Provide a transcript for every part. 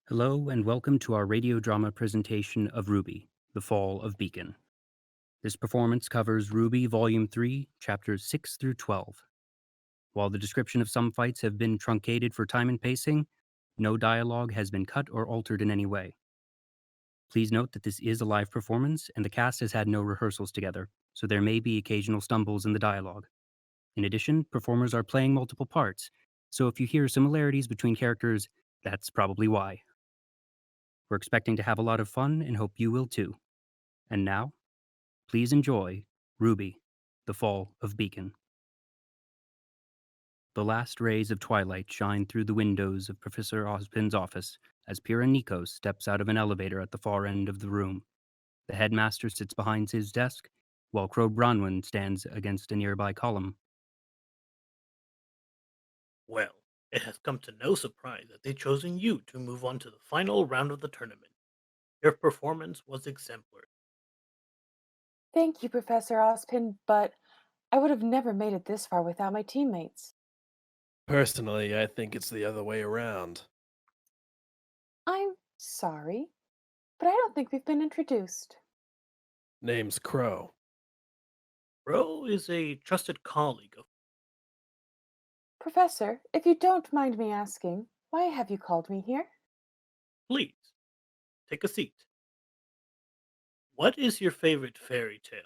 Hello and welcome to our radio drama presentation of RWBY, The Fall of Beacon. This performance covers RWBY Volume 3, Chapters 6 through 12. While the description of some fights have been truncated for time and pacing, no dialogue has been cut or altered in any way. Please note that this is a live performance and the cast has had no rehearsals together, so there may be occasional stumbles in the dialogue. In addition, performers are playing multiple parts, so if you hear similarities between characters, that's probably why. We're expecting to have a lot of fun and hope you will too. And now, please enjoy RWBY, The Fall of Beacon. The last rays of twilight shine through the windows of Professor Ozpin's office as Pyrrha Nikos steps out of an elevator at the far end of the room. The headmaster sits behind his desk, while Crow Bronwyn stands against a nearby column. Well, it has come to no surprise that they've chosen you to move on to the final round of the tournament. Your performance was exemplary. Thank you, Professor Ozpin, but I would have never made it this far without my teammates. Personally, I think it's the other way around. I'm sorry, but I don't think we've been introduced. Name's Crow. Ro is a trusted colleague of Professor, if you don't mind me asking, why have you called me here? Please, take a seat. What is your favorite fairy tale?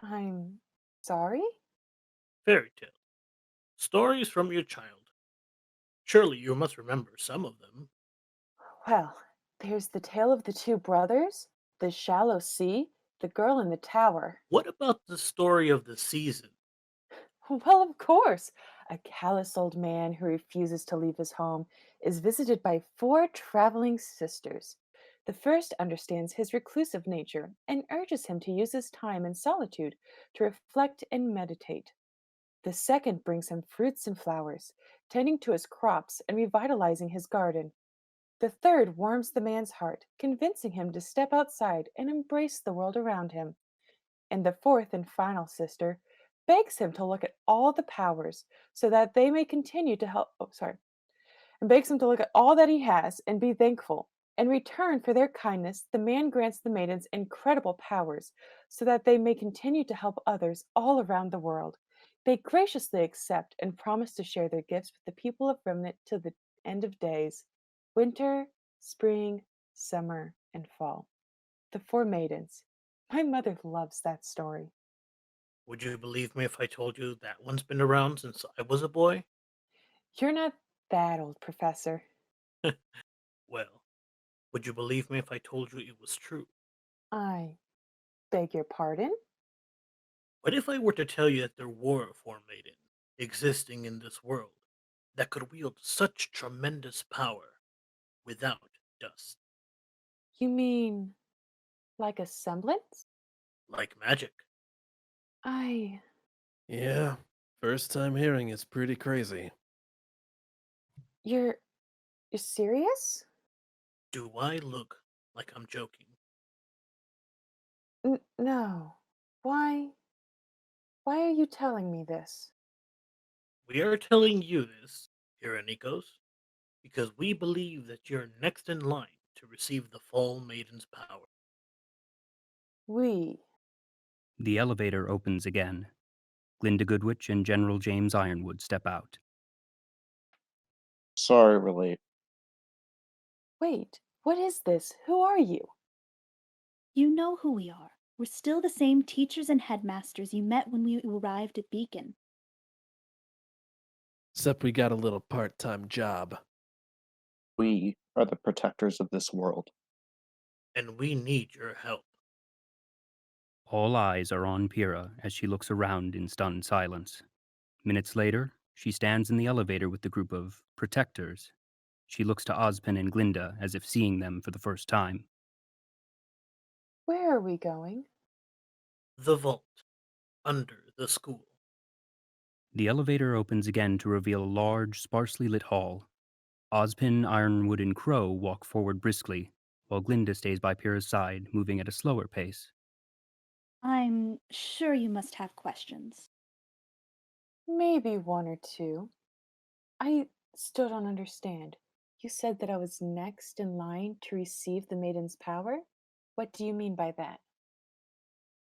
I'm sorry? Fairy tale. Stories from your childhood. Surely you must remember some of them. Well, there's the tale of the two brothers, the shallow sea, the girl in the tower. What about the story of the season? Well, of course. A callous old man who refuses to leave his home is visited by four traveling sisters. The first understands his reclusive nature and urges him to use his time in solitude to reflect and meditate. The second brings him fruits and flowers, tending to his crops and revitalizing his garden. The third warms the man's heart, convincing him to step outside and embrace the world around him. And the fourth and final sister begs him to look at all the powers so that they may continue to help. Oh, sorry. And begs him to look at all that he has and be thankful. In return for their kindness, the man grants the maidens incredible powers so that they may continue to help others all around the world. They graciously accept and promise to share their gifts with the people of Remnant till the end of days winter, spring, summer, and fall. The four maidens. My mother loves that story. Would you believe me if I told you that one's been around since I was a boy? You're not that old, Professor. Well, would you believe me if I told you it was true? I beg your pardon? What if I were to tell you that there were a form maiden existing in this world that could wield such tremendous power without dust, You mean like a semblance? like magic? I. Yeah, first time hearing it's pretty crazy. You're. You're serious? Do I look like I'm joking? No. Why? Why are you telling me this? We are telling you this, here Nikos, because we believe that you're next in line to receive the Fall Maiden's power. We. The elevator opens again. Glinda Goodwitch and General James Ironwood step out. Sorry we're late. Wait, what is this? Who are you? You know who we are. We're still the same teachers and headmasters you met when we arrived at Beacon. Except we got a little part-time job. We are the protectors of this world. And we need your help. All eyes are on Pyrrha as she looks around in stunned silence. Minutes later, she stands in the elevator with the group of protectors. She looks to Ozpin and Glinda as if seeing them for the first time. Where are we going? The vault, under the school. The elevator opens again to reveal a large, sparsely lit hall. Ozpin, Ironwood, and Crow walk forward briskly, while Glinda stays by Pyrrha's side, moving at a slower pace. I'm sure you must have questions. Maybe one or two. I still don't understand. You said that I was next in line to receive the maiden's power? What do you mean by that?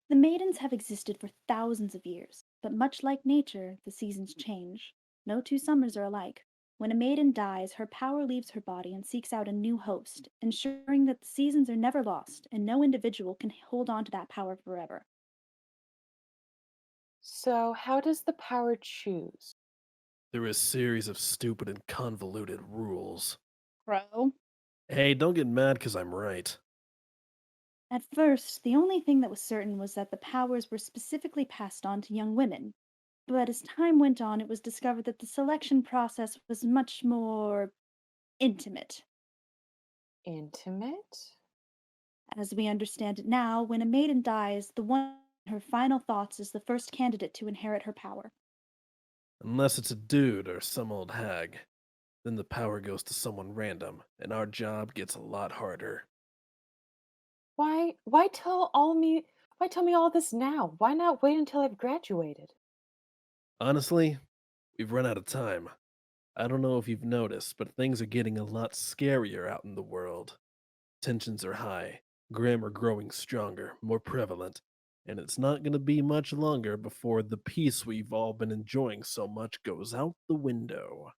The maidens have existed for thousands of years, but much like nature, the seasons change. No two summers are alike. When a maiden dies, her power leaves her body and seeks out a new host, ensuring that the seasons are never lost and no individual can hold on to that power forever. So, how does the power choose? Through a series of stupid and convoluted rules. Crow? Hey, don't get mad because I'm right. At first, the only thing that was certain was that the powers were specifically passed on to young women. But as time went on, it was discovered that the selection process was much more intimate. Intimate? As we understand it now, when a maiden dies, the one in her final thoughts is the first candidate to inherit her power. Unless it's a dude or some old hag. Then the power goes to someone random, and our job gets a lot harder. Why tell me all this now? Why not wait until I've graduated? Honestly, we've run out of time. I don't know if you've noticed, but things are getting a lot scarier out in the world. Tensions are high, grammar growing stronger, more prevalent, and it's not going to be much longer before the peace we've all been enjoying so much goes out the window.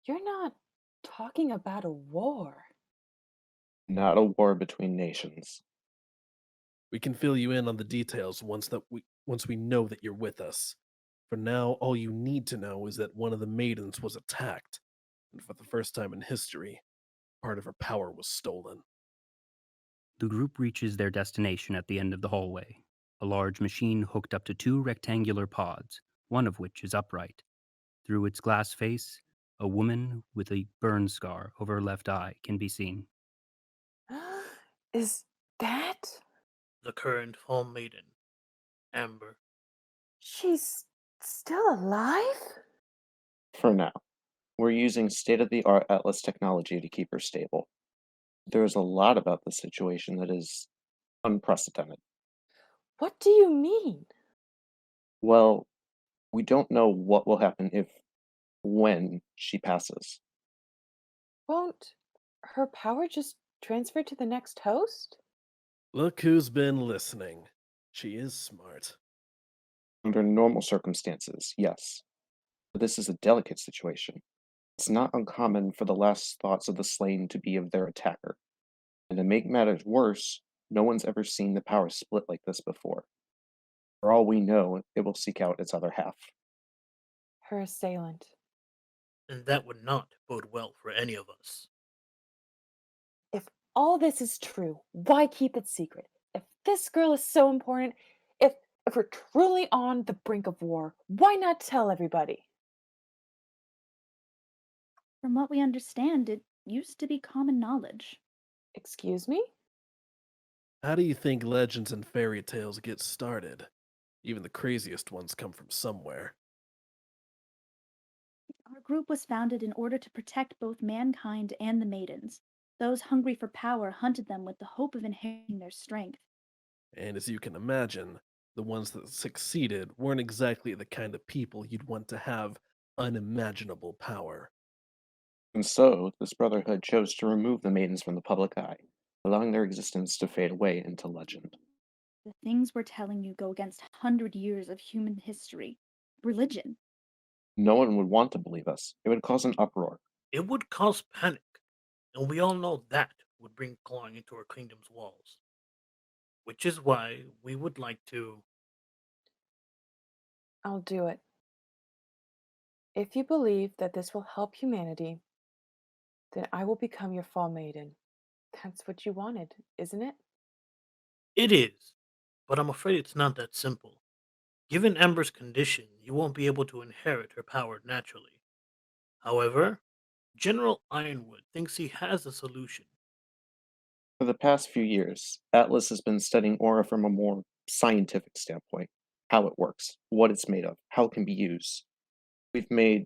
You're not talking about a war. Not a war between nations. We can fill you in on the details once we know that you're with us. For now, all you need to know is that one of the maidens was attacked, and for the first time in history, part of her power was stolen. The group reaches their destination at the end of the hallway, a large machine hooked up to two rectangular pods, one of which is upright. Through its glass face, a woman with a burn scar over her left eye can be seen. Is that? The current Fall Maiden, Amber. She's still alive? For now, we're using state of the art Atlas technology to keep her stable. There's a lot about the situation that is unprecedented. What do you mean? Well, we don't know what will happen when she passes. Won't her power just transfer to the next host? Look who's been listening. She is smart. Under normal circumstances, yes. But this is a delicate situation. It's not uncommon for the last thoughts of the slain to be of their attacker. And to make matters worse, no one's ever seen the power split like this before. For all we know, it will seek out its other half. Her assailant. And that would not bode well for any of us. If all this is true, why keep it secret? If this girl is so important, if we're truly on the brink of war, why not tell everybody? From what we understand, it used to be common knowledge. Excuse me? How do you think legends and fairy tales get started? Even the craziest ones come from somewhere. Our group was founded in order to protect both mankind and the maidens. Those hungry for power hunted them with the hope of inheriting their strength. And as you can imagine, the ones that succeeded weren't exactly the kind of people you'd want to have unimaginable power. And so, this brotherhood chose to remove the maidens from the public eye, allowing their existence to fade away into legend. The things we're telling you go against 100 years of human history. Religion. No one would want to believe us. It would cause an uproar. It would cause panic, and we all know that would bring clawing into our kingdom's walls. Which is why we would like to. I'll do it. If you believe that this will help humanity, then I will become your fall maiden. That's what you wanted, isn't it? It is, but I'm afraid it's not that simple. Given Amber's condition, you won't be able to inherit her power naturally. However, General Ironwood thinks he has a solution. For the past few years, Atlas has been studying aura from a more scientific standpoint, how it works, what it's made of, how it can be used. We've made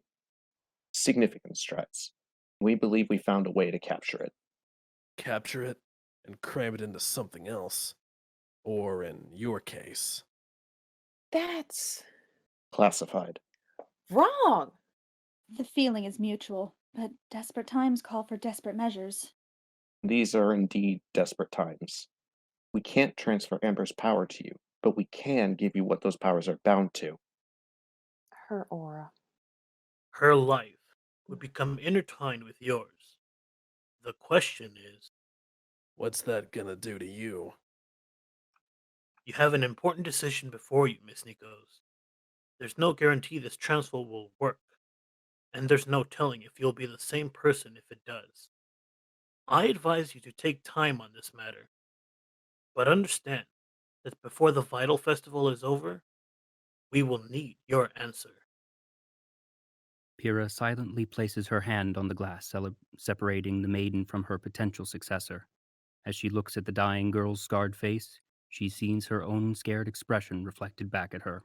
significant strides. We believe we found a way to capture it. Capture it and cram it into something else. Or in your case, That's Classified. wrong. The feeling is mutual. But desperate times call for desperate measures. These are indeed desperate times. We can't transfer Amber's power to you, but we can give you what those powers are bound to. Her aura. Her life would become intertwined with yours. The question is, What's that gonna do to you? you have an important decision before you, Miss Nikos. There's no guarantee this transfer will work, and there's no telling if you'll be the same person if it does. I advise you to take time on this matter, but understand that before the Vital Festival is over, we will need your answer. Pyrrha silently places her hand on the glass, separating the maiden from her potential successor. As she looks at the dying girl's scarred face, she sees her own scared expression reflected back at her.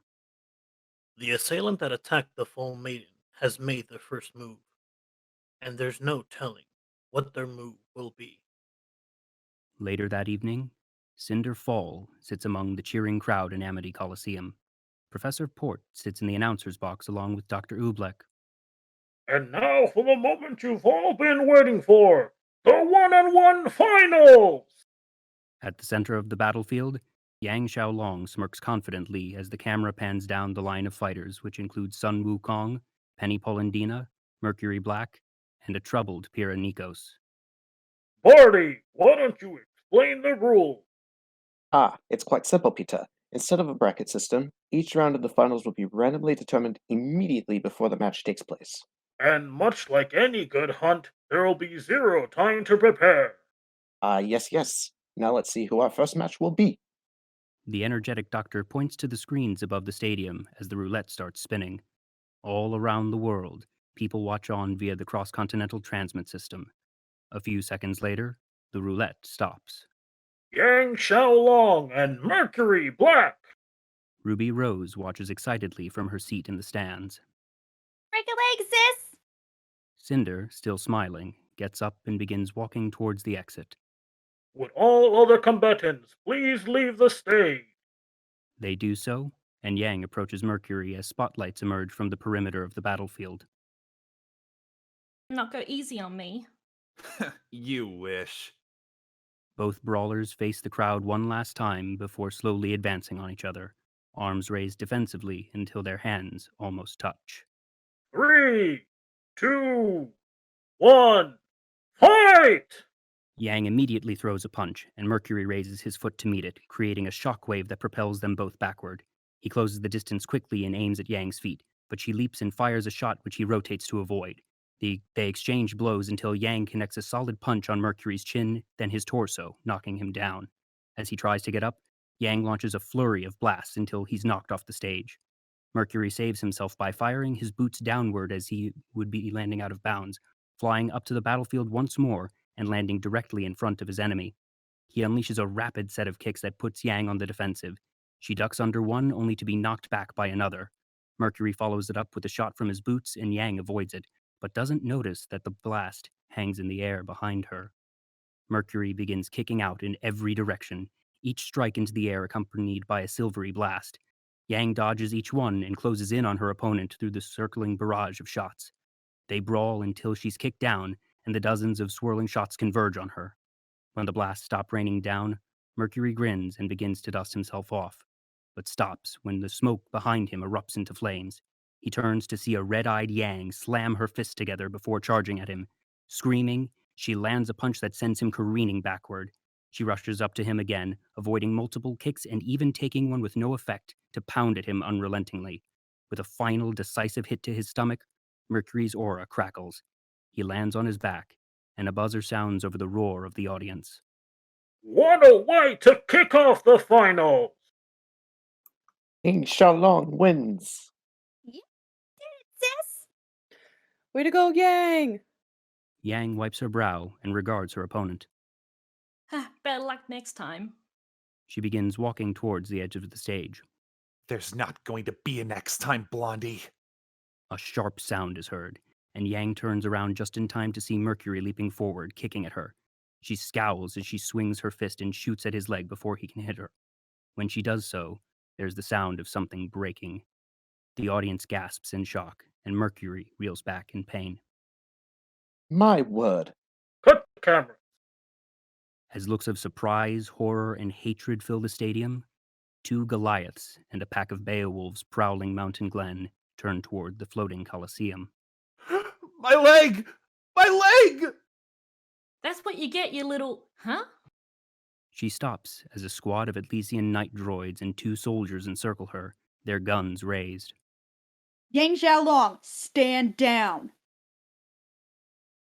The assailant that attacked the full maiden has made their first move, and there's no telling what their move will be. Later that evening, Cinder Fall sits among the cheering crowd in Amity Coliseum. Professor Port sits in the announcer's box along with Dr. Oobleck. And now for the moment you've all been waiting for, the one-on-one finals! At the center of the battlefield, Yang Xiaolong smirks confidently as the camera pans down the line of fighters, which include Sun Wukong, Penny Polendina, Mercury Black, and a troubled Pyrrha Nikos. Barty, why don't you explain the rules? It's quite simple, Peter. Instead of a bracket system, each round of the finals will be randomly determined immediately before the match takes place. And much like any good hunt, there will be zero time to prepare. Yes. Now let's see who our first match will be. The energetic doctor points to the screens above the stadium as the roulette starts spinning. All around the world, people watch on via the cross-continental transmit system. A few seconds later, the roulette stops. Yang Xiaolong and Mercury Black. Ruby Rose watches excitedly from her seat in the stands. Break a leg, sis! Cinder, still smiling, gets up and begins walking towards the exit. Would all other combatants please leave the stage? They do so, and Yang approaches Mercury as spotlights emerge from the perimeter of the battlefield. Not go easy on me. You wish. Both brawlers face the crowd one last time before slowly advancing on each other, arms raised defensively until their hands almost touch. 3, 2, 1, fight! Yang immediately throws a punch, and Mercury raises his foot to meet it, creating a shockwave that propels them both backward. He closes the distance quickly and aims at Yang's feet, but she leaps and fires a shot which he rotates to avoid. They exchange blows until Yang connects a solid punch on Mercury's chin, then his torso, knocking him down. As he tries to get up, Yang launches a flurry of blasts until he's knocked off the stage. Mercury saves himself by firing his boots downward as he would be landing out of bounds, flying up to the battlefield once more and landing directly in front of his enemy. He unleashes a rapid set of kicks that puts Yang on the defensive. She ducks under one, only to be knocked back by another. Mercury follows it up with a shot from his boots, and Yang avoids it, but doesn't notice that the blast hangs in the air behind her. Mercury begins kicking out in every direction, each strike into the air accompanied by a silvery blast. Yang dodges each one and closes in on her opponent through the circling barrage of shots. They brawl until she's kicked down, and the dozens of swirling shots converge on her. When the blasts stop raining down, Mercury grins and begins to dust himself off, but stops when the smoke behind him erupts into flames. He turns to see a red-eyed Yang slam her fists together before charging at him. Screaming, she lands a punch that sends him careening backward. She rushes up to him again, avoiding multiple kicks and even taking one with no effect to pound at him unrelentingly. With a final decisive hit to his stomach, Mercury's aura crackles. He lands on his back, and a buzzer sounds over the roar of the audience. What a way to kick off the finals! King Xiaolong wins. You did it, sis! Way to go, Yang! Yang wipes her brow and regards her opponent. Better luck next time. She begins walking towards the edge of the stage. There's not going to be a next time, Blondie. A sharp sound is heard, and Yang turns around just in time to see Mercury leaping forward, kicking at her. She scowls as she swings her fist and shoots at his leg before he can hit her. When she does so, there's the sound of something breaking. The audience gasps in shock, and Mercury reels back in pain. My word. Cut the camera. As looks of surprise, horror, and hatred fill the stadium, 2 Goliaths and a pack of Beowulfs prowling Mountain Glen turn toward the floating Colosseum. My leg! My leg! That's what you get, you little. Huh? She stops as a squad of Elysian night droids and 2 soldiers encircle her, their guns raised. Yang Xiaolong, stand down.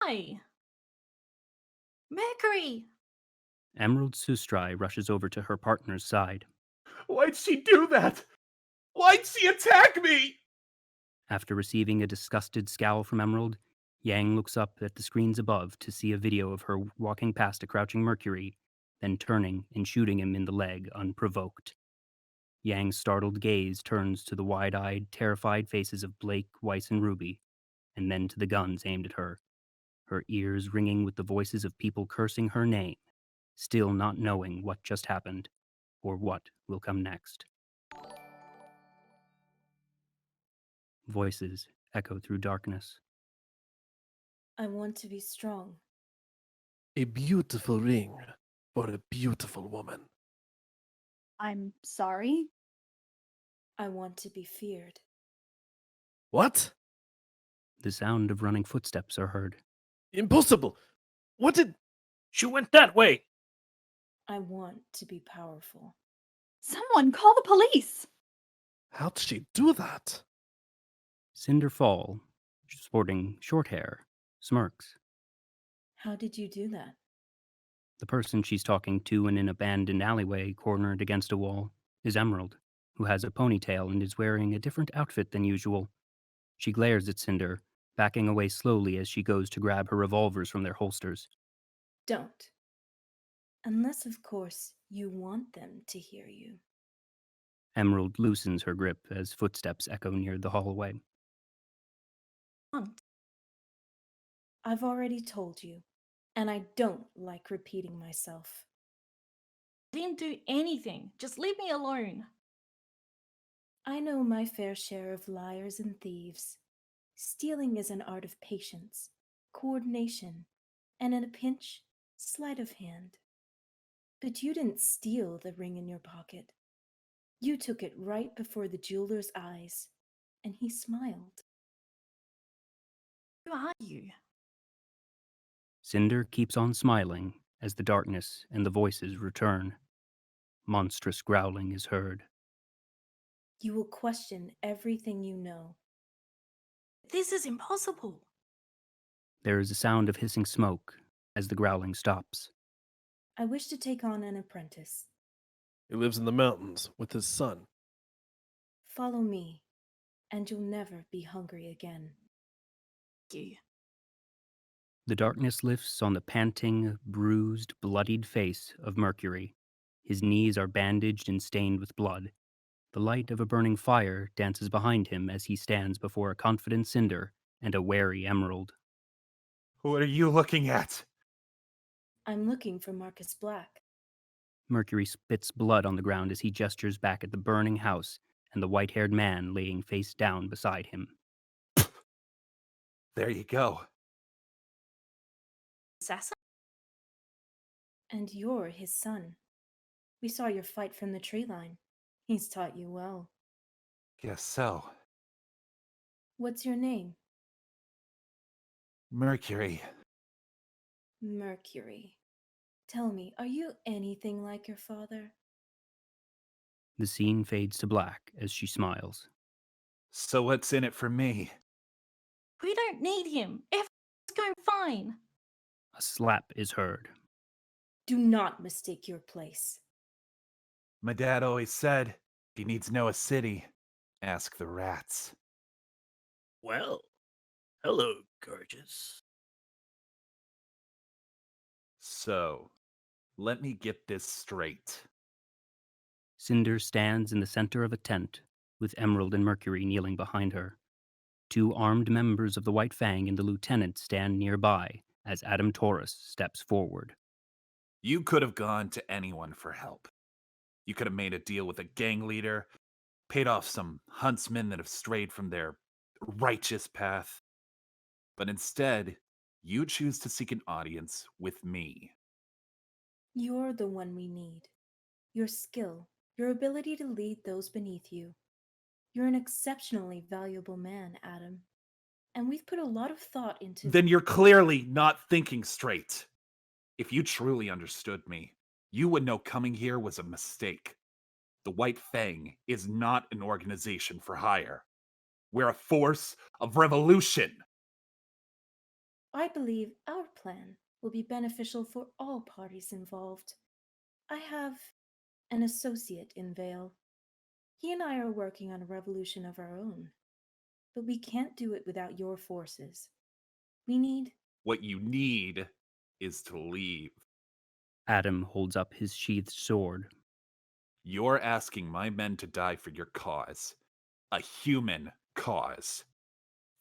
Hi. Mercury! Emerald Sustrai rushes over to her partner's side. Why'd she do that? Why'd she attack me? After receiving a disgusted scowl from Emerald, Yang looks up at the screens above to see a video of her walking past a crouching Mercury, then turning and shooting him in the leg unprovoked. Yang's startled gaze turns to the wide-eyed, terrified faces of Blake, Weiss, and Ruby, and then to the guns aimed at her, her ears ringing with the voices of people cursing her name, still not knowing what just happened or what will come next. Voices echo through darkness. I want to be strong. A beautiful ring for a beautiful woman. I'm sorry. I want to be feared. What? The sound of running footsteps are heard. Impossible! What did... She went that way. I want to be powerful. Someone call the police! How'd she do that? Cinder Fall, sporting short hair, smirks. How did you do that? The person she's talking to in an abandoned alleyway cornered against a wall is Emerald, who has a ponytail and is wearing a different outfit than usual. She glares at Cinder, backing away slowly as she goes to grab her revolvers from their holsters. Don't. Unless, of course, you want them to hear you. Emerald loosens her grip as footsteps echo near the hallway. Aunt. I've already told you, and I don't like repeating myself. I didn't do anything. Just leave me alone. I know my fair share of liars and thieves. Stealing is an art of patience, coordination, and in a pinch, sleight of hand. But you didn't steal the ring in your pocket. You took it right before the jeweler's eyes, and he smiled. Who are you? Cinder keeps on smiling as the darkness and the voices return. Monstrous growling is heard. You will question everything you know. This is impossible. There is a sound of hissing smoke as the growling stops. I wish to take on an apprentice. He lives in the mountains with his son. Follow me, and you'll never be hungry again. You. The darkness lifts on the panting, bruised, bloodied face of Mercury. His knees are bandaged and stained with blood. The light of a burning fire dances behind him as he stands before a confident Cinder and a wary Emerald. What are you looking at? I'm looking for Marcus Black. Mercury spits blood on the ground as he gestures back at the burning house and the white-haired man laying face down beside him. There you go. Assassin? And you're his son. We saw your fight from the tree line. He's taught you well. Guess so. What's your name? Mercury. Mercury. Tell me, are you anything like your father? The scene fades to black as she smiles. So what's in it for me? We don't need him. Everything's going fine. A slap is heard. Do not mistake your place. My dad always said, if he needs to know a city, ask the rats. Well, hello, gorgeous. So, let me get this straight. Cinder stands in the center of a tent, with Emerald and Mercury kneeling behind her. 2 armed members of the White Fang and the lieutenant stand nearby as Adam Taurus steps forward. You could have gone to anyone for help. You could have made a deal with a gang leader, paid off some huntsmen that have strayed from their righteous path. But instead, You choose to seek an audience with me. You're the one we need. Your skill, your ability to lead those beneath you. You're an exceptionally valuable man, Adam. And we've put a lot of thought into. Then you're clearly not thinking straight. If you truly understood me, you would know coming here was a mistake. The White Fang is not an organization for hire. We're a force of revolution. I believe our plan will be beneficial for all parties involved. I have an associate in Vale. He and I are working on a revolution of our own. But we can't do it without your forces. We need. What you need is to leave. Adam holds up his sheathed sword. You're asking my men to die for your cause. A human cause.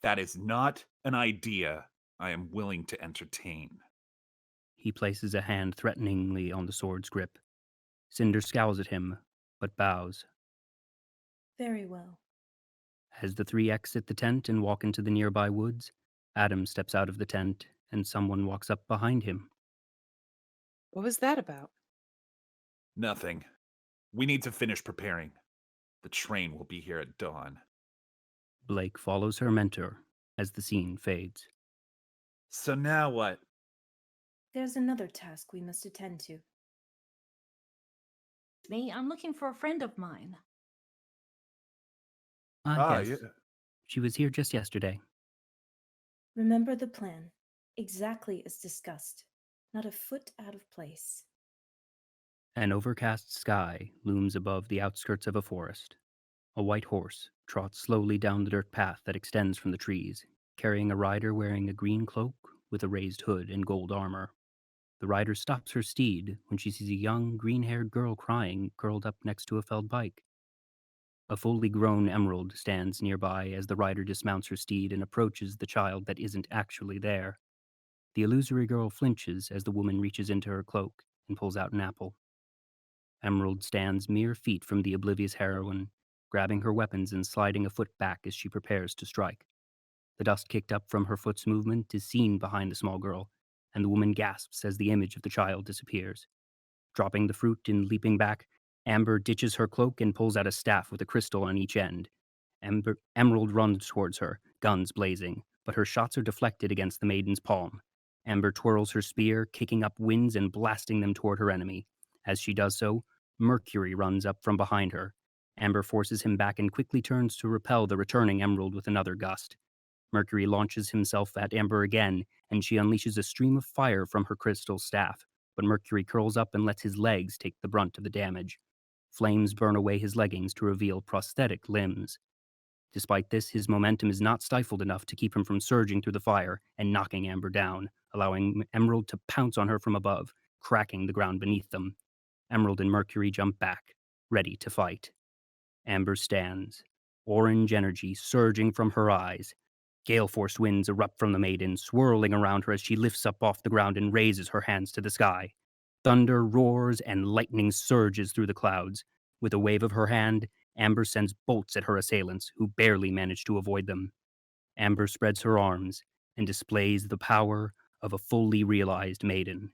That is not an idea I am willing to entertain. He places a hand threateningly on the sword's grip. Cinder scowls at him, but bows. Very well. As the three exit the tent and walk into the nearby woods, Adam steps out of the tent and someone walks up behind him. What was that about? Nothing. We need to finish preparing. The train will be here at dawn. Blake follows her mentor as the scene fades. So now what? There's another task we must attend to. Me, I'm looking for a friend of mine. Yes. Yeah. She was here just yesterday. Remember the plan, exactly as discussed. Not a foot out of place. An overcast sky looms above the outskirts of a forest. A white horse trots slowly down the dirt path that extends from the trees, carrying a rider wearing a green cloak with a raised hood and gold armor. The rider stops her steed when she sees a young, green-haired girl crying, curled up next to a felled bike. A fully grown emerald stands nearby as the rider dismounts her steed and approaches the child that isn't actually there. The illusory girl flinches as the woman reaches into her cloak and pulls out an apple. Emerald stands mere feet from the oblivious heroine, grabbing her weapons and sliding a foot back as she prepares to strike. The dust kicked up from her foot's movement is seen behind the small girl, and the woman gasps as the image of the child disappears. Dropping the fruit and leaping back, Amber ditches her cloak and pulls out a staff with a crystal on each end. Emerald runs towards her, guns blazing, but her shots are deflected against the maiden's palm. Amber twirls her spear, kicking up winds and blasting them toward her enemy. As she does so, Mercury runs up from behind her. Amber forces him back and quickly turns to repel the returning Emerald with another gust. Mercury launches himself at Amber again, and she unleashes a stream of fire from her crystal staff, but Mercury curls up and lets his legs take the brunt of the damage. Flames burn away his leggings to reveal prosthetic limbs. Despite this, his momentum is not stifled enough to keep him from surging through the fire and knocking Amber down, allowing Emerald to pounce on her from above, cracking the ground beneath them. Emerald and Mercury jump back, ready to fight. Amber stands, orange energy surging from her eyes. Gale-force winds erupt from the maiden, swirling around her as she lifts up off the ground and raises her hands to the sky. Thunder roars and lightning surges through the clouds. With a wave of her hand, Amber sends bolts at her assailants, who barely manage to avoid them. Amber spreads her arms and displays the power of a fully realized maiden.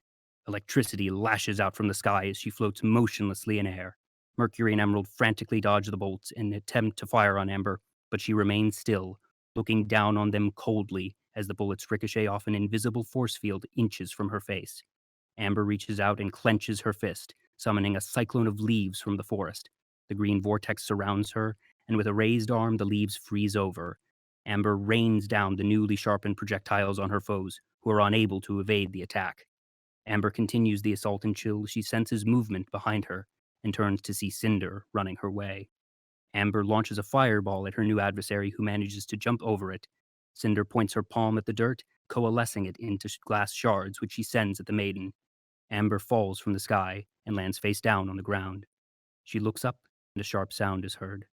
Electricity lashes out from the sky as she floats motionlessly in air. Mercury and Emerald frantically dodge the bolts and attempt to fire on Amber, but she remains still, looking down on them coldly as the bullets ricochet off an invisible force field inches from her face. Amber reaches out and clenches her fist, summoning a cyclone of leaves from the forest. The green vortex surrounds her, and with a raised arm, the leaves freeze over. Amber rains down the newly sharpened projectiles on her foes, who are unable to evade the attack. Amber continues the assault until she senses movement behind her and turns to see Cinder running her way. Amber launches a fireball at her new adversary, who manages to jump over it. Cinder points her palm at the dirt, coalescing it into glass shards, which she sends at the maiden. Amber falls from the sky and lands face down on the ground. She looks up, and a sharp sound is heard.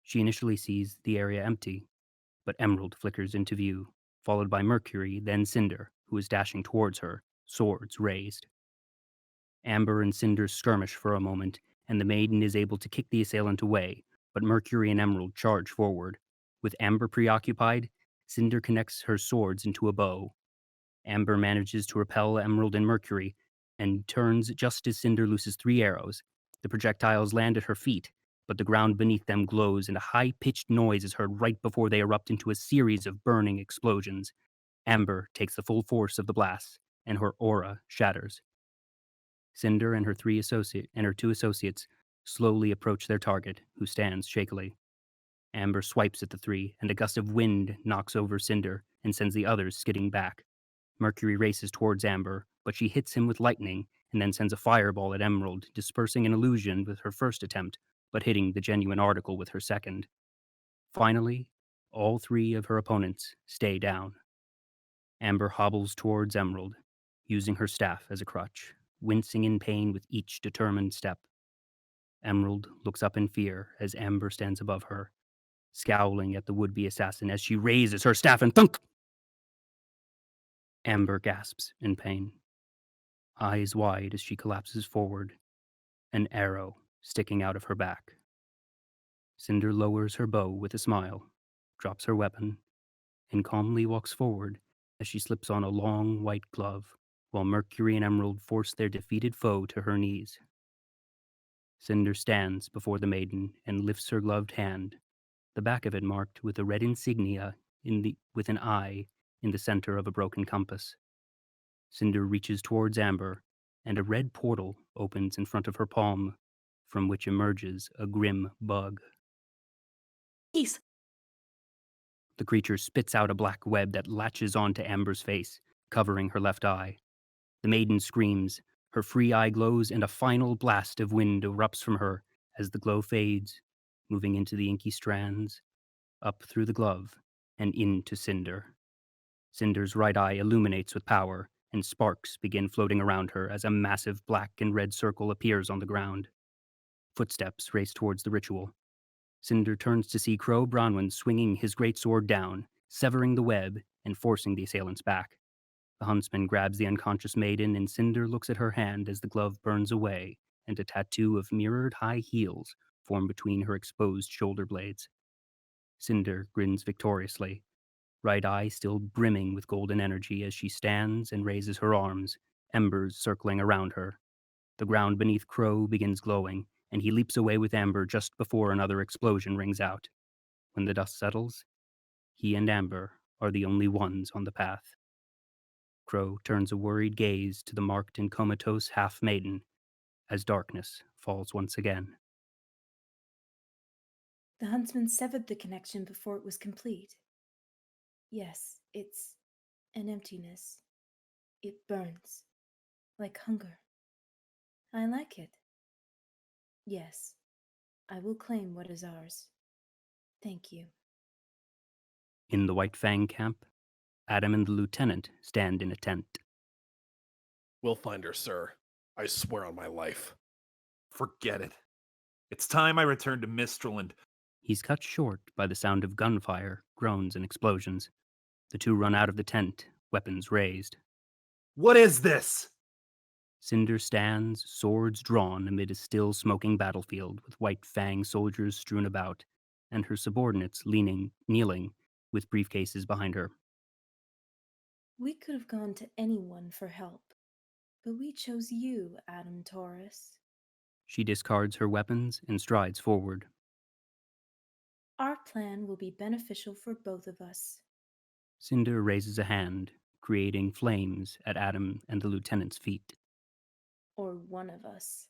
She initially sees the area empty, but Emerald flickers into view, followed by Mercury, then Cinder, who is dashing towards her, swords raised. Amber and Cinder skirmish for a moment, and the maiden is able to kick the assailant away, but Mercury and Emerald charge forward. With Amber preoccupied, Cinder connects her swords into a bow. Amber manages to repel Emerald and Mercury and turns just as Cinder looses 3 arrows. The projectiles land at her feet, but the ground beneath them glows and a high-pitched noise is heard right before they erupt into a series of burning explosions. Amber takes the full force of the blast, and her aura shatters. Cinder and her 2 associates slowly approach their target, who stands shakily. Amber swipes at the 3, and a gust of wind knocks over Cinder and sends the others skidding back. Mercury races towards Amber, but she hits him with lightning and then sends a fireball at Emerald, dispersing an illusion with her first attempt, but hitting the genuine article with her second. Finally, all 3 of her opponents stay down. Amber hobbles towards Emerald, using her staff as a crutch, wincing in pain with each determined step. Emerald looks up in fear as Amber stands above her, scowling at the would-be assassin as she raises her staff and thunk! Amber gasps in pain, eyes wide as she collapses forward, an arrow sticking out of her back. Cinder lowers her bow with a smile, drops her weapon, and calmly walks forward as she slips on a long white glove, while Mercury and Emerald force their defeated foe to her knees. Cinder stands before the maiden and lifts her gloved hand, the back of it marked with a red insignia with an eye in the center of a broken compass. Cinder reaches towards Amber, and a red portal opens in front of her palm, from which emerges a grim bug. Peace. The creature spits out a black web that latches onto Amber's face, covering her left eye. The maiden screams, her free eye glows, and a final blast of wind erupts from her as the glow fades, moving into the inky strands, up through the glove, and into Cinder. Cinder's right eye illuminates with power, and sparks begin floating around her as a massive black and red circle appears on the ground. Footsteps race towards the ritual. Cinder turns to see Crow Bronwyn swinging his great sword down, severing the web and forcing the assailants back. The huntsman grabs the unconscious maiden, and Cinder looks at her hand as the glove burns away, and a tattoo of mirrored high heels form between her exposed shoulder blades. Cinder grins victoriously, right eye still brimming with golden energy as she stands and raises her arms, embers circling around her. The ground beneath Crow begins glowing, and he leaps away with Amber just before another explosion rings out. When the dust settles, he and Amber are the only ones on the path. Crow turns a worried gaze to the marked and comatose half-maiden as darkness falls once again. The huntsman severed the connection before it was complete. Yes, it's an emptiness. It burns, like hunger. I like it. Yes, I will claim what is ours. Thank you. In the White Fang camp, Adam and the lieutenant stand in a tent. We'll find her, sir. I swear on my life. Forget it. It's time I return to Mistral and... He's cut short by the sound of gunfire, groans, and explosions. The 2 run out of the tent, weapons raised. What is this? Cinder stands, swords drawn, amid a still smoking battlefield with White Fang soldiers strewn about, and her subordinates kneeling, with briefcases behind her. We could have gone to anyone for help, but we chose you, Adam Taurus. She discards her weapons and strides forward. Our plan will be beneficial for both of us. Cinder raises a hand, creating flames at Adam and the lieutenant's feet. Or one of us.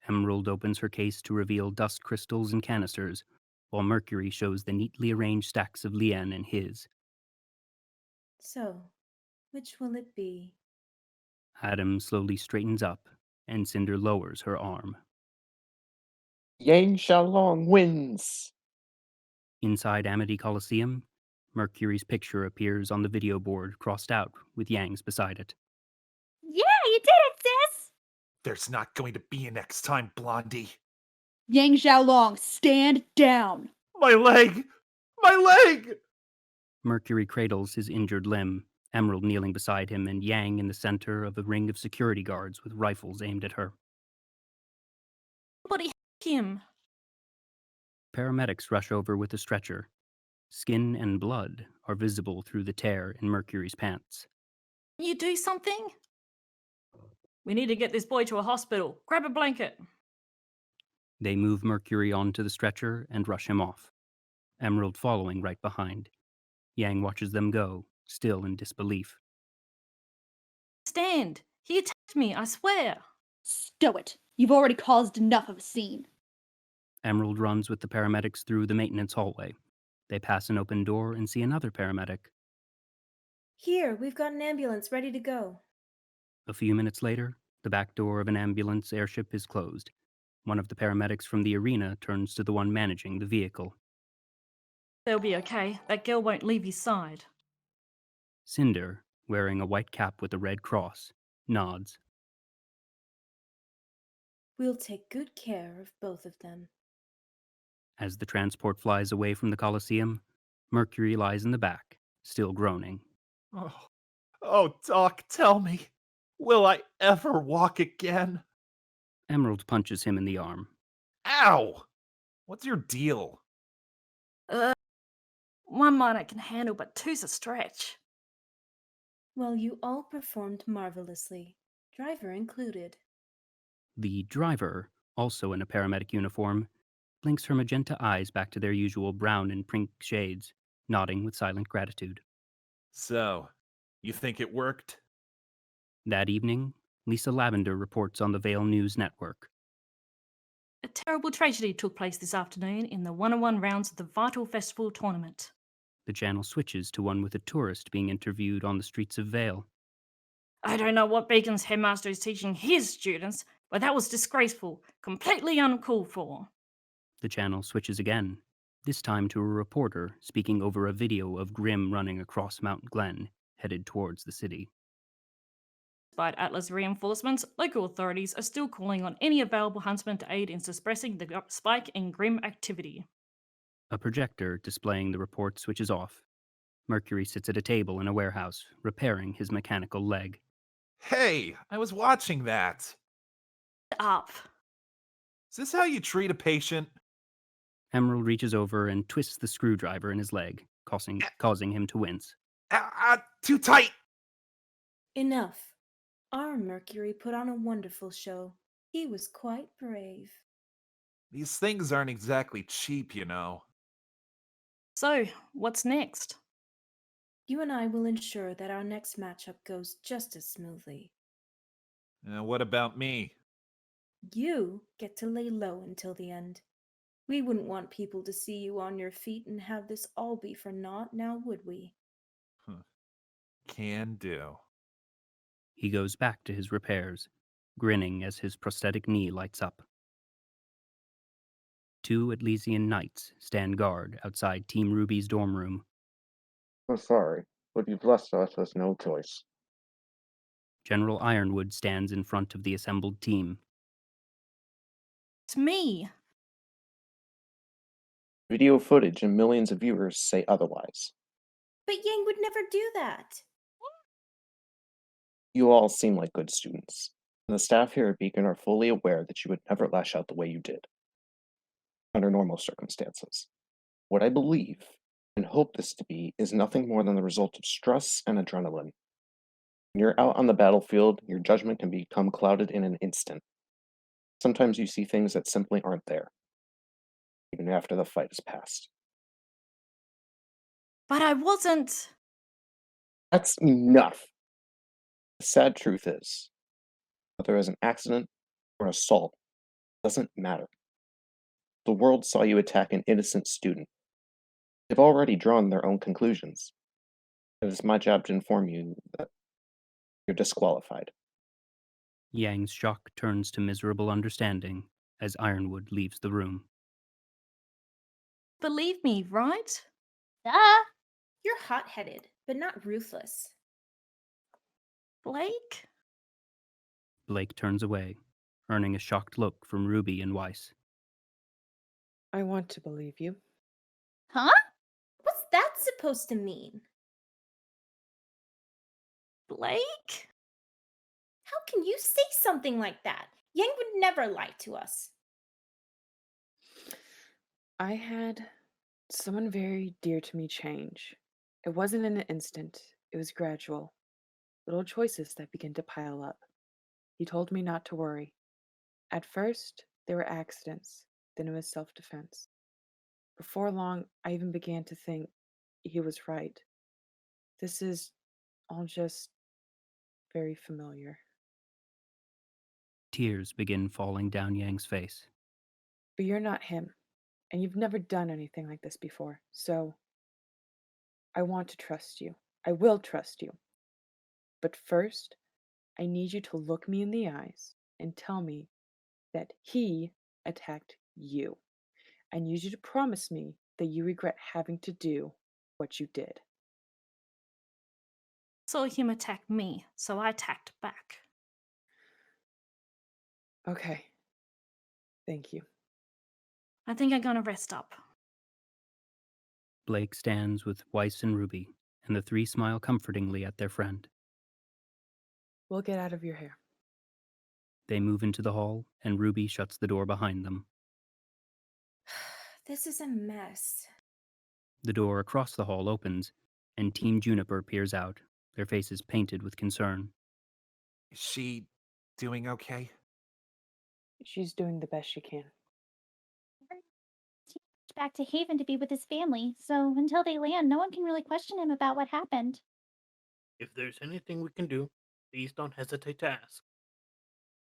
Emerald opens her case to reveal dust crystals and canisters, while Mercury shows the neatly arranged stacks of Lien in his. So, which will it be? Adam slowly straightens up, and Cinder lowers her arm. Yang Xiaolong wins! Inside Amity Coliseum, Mercury's picture appears on the video board crossed out with Yang's beside it. Yeah, you did it, sis! There's not going to be a next time, Blondie. Yang Xiaolong, stand down! My leg! My leg! Mercury cradles his injured limb, Emerald kneeling beside him, and Yang in the center of a ring of security guards with rifles aimed at her. Somebody help him. Paramedics rush over with a stretcher. Skin and blood are visible through the tear in Mercury's pants. Can you do something? We need to get this boy to a hospital. Grab a blanket. They move Mercury onto the stretcher and rush him off, Emerald following right behind. Yang watches them go, still in disbelief. Stand. He attacked me, I swear. Stow it. You've already caused enough of a scene. Emerald runs with the paramedics through the maintenance hallway. They pass an open door and see another paramedic. Here, we've got an ambulance ready to go. A few minutes later, the back door of an ambulance airship is closed. One of the paramedics from the arena turns to the one managing the vehicle. They'll be okay. That girl won't leave his side. Cinder, wearing a white cap with a red cross, nods. We'll take good care of both of them. As the transport flies away from the Colosseum, Mercury lies in the back, still groaning. Oh, Doc, tell me, will I ever walk again? Emerald punches him in the arm. Ow! What's your deal? One mine I can handle, but two's a stretch. Well, you all performed marvelously, driver included. The driver, also in a paramedic uniform, blinks her magenta eyes back to their usual brown and pink shades, nodding with silent gratitude. So, you think it worked? That evening, Lisa Lavender reports on the Vale News Network. A terrible tragedy took place this afternoon in the 1-on-1 rounds of the Vital Festival tournament. The channel switches to one with a tourist being interviewed on the streets of Vale. I don't know what Beacon's headmaster is teaching his students, but that was disgraceful, completely uncalled for. The channel switches again, this time to a reporter speaking over a video of Grim running across Mount Glen, headed towards the city. Despite Atlas reinforcements, local authorities are still calling on any available huntsman to aid in suppressing the spike in Grim activity. A projector displaying the report switches off. Mercury sits at a table in a warehouse, repairing his mechanical leg. Hey, I was watching that. Up. Is this how you treat a patient? Emerald reaches over and twists the screwdriver in his leg, causing him to wince. Too tight! Enough. Our Mercury put on a wonderful show. He was quite brave. These things aren't exactly cheap, you know. So, what's next? You and I will ensure that our next matchup goes just as smoothly. What about me? You get to lay low until the end. We wouldn't want people to see you on your feet and have this all be for naught, now would we? Can do. He goes back to his repairs, grinning as his prosthetic knee lights up. 2 Atlesian knights stand guard outside Team Ruby's dorm room. I'm sorry, but you've left us with no choice. General Ironwood stands in front of the assembled team. It's me. Video footage and millions of viewers say otherwise. But Yang would never do that. You all seem like good students, and the staff here at Beacon are fully aware that you would never lash out the way you did, under normal circumstances. What I believe, and hope this to be, is nothing more than the result of stress and adrenaline. When you're out on the battlefield, your judgment can become clouded in an instant. Sometimes you see things that simply aren't there, even after the fight is past. But I wasn't. That's enough. The sad truth is, whether as an accident or assault, doesn't matter. The world saw you attack an innocent student. They've already drawn their own conclusions. It is my job to inform you that you're disqualified. Yang's shock turns to miserable understanding as Ironwood leaves the room. Believe me, right? Duh! You're hot-headed, but not ruthless. Blake? Blake turns away, earning a shocked look from Ruby and Weiss. I want to believe you. Huh? What's that supposed to mean? Blake? How can you say something like that? Yang would never lie to us. I had someone very dear to me change. It wasn't in an instant, it was gradual. little choices that begin to pile up. He told me not to worry. At first, there were accidents, then it was self defense. Before long, I even began to think he was right. This is all just very familiar. Tears begin falling down Yang's face. But you're not him, and you've never done anything like this before, so I want to trust you. I will trust you. But first, I need you to look me in the eyes and tell me that he attacked you. I need you to promise me that you regret having to do what you did. Saw him attack me, so I attacked back. Okay. Thank you. I think I'm gonna rest up. Blake stands with Weiss and Ruby, and the three smile comfortingly at their friend. We'll get out of your hair. They move into the hall, and Ruby shuts the door behind them. This is a mess. The door across the hall opens, and Team Juniper peers out, their faces painted with concern. Is she doing okay? She's doing the best she can. Back to Haven to be with his family, so until they land, no one can really question him about what happened. If there's anything we can do, please don't hesitate to ask.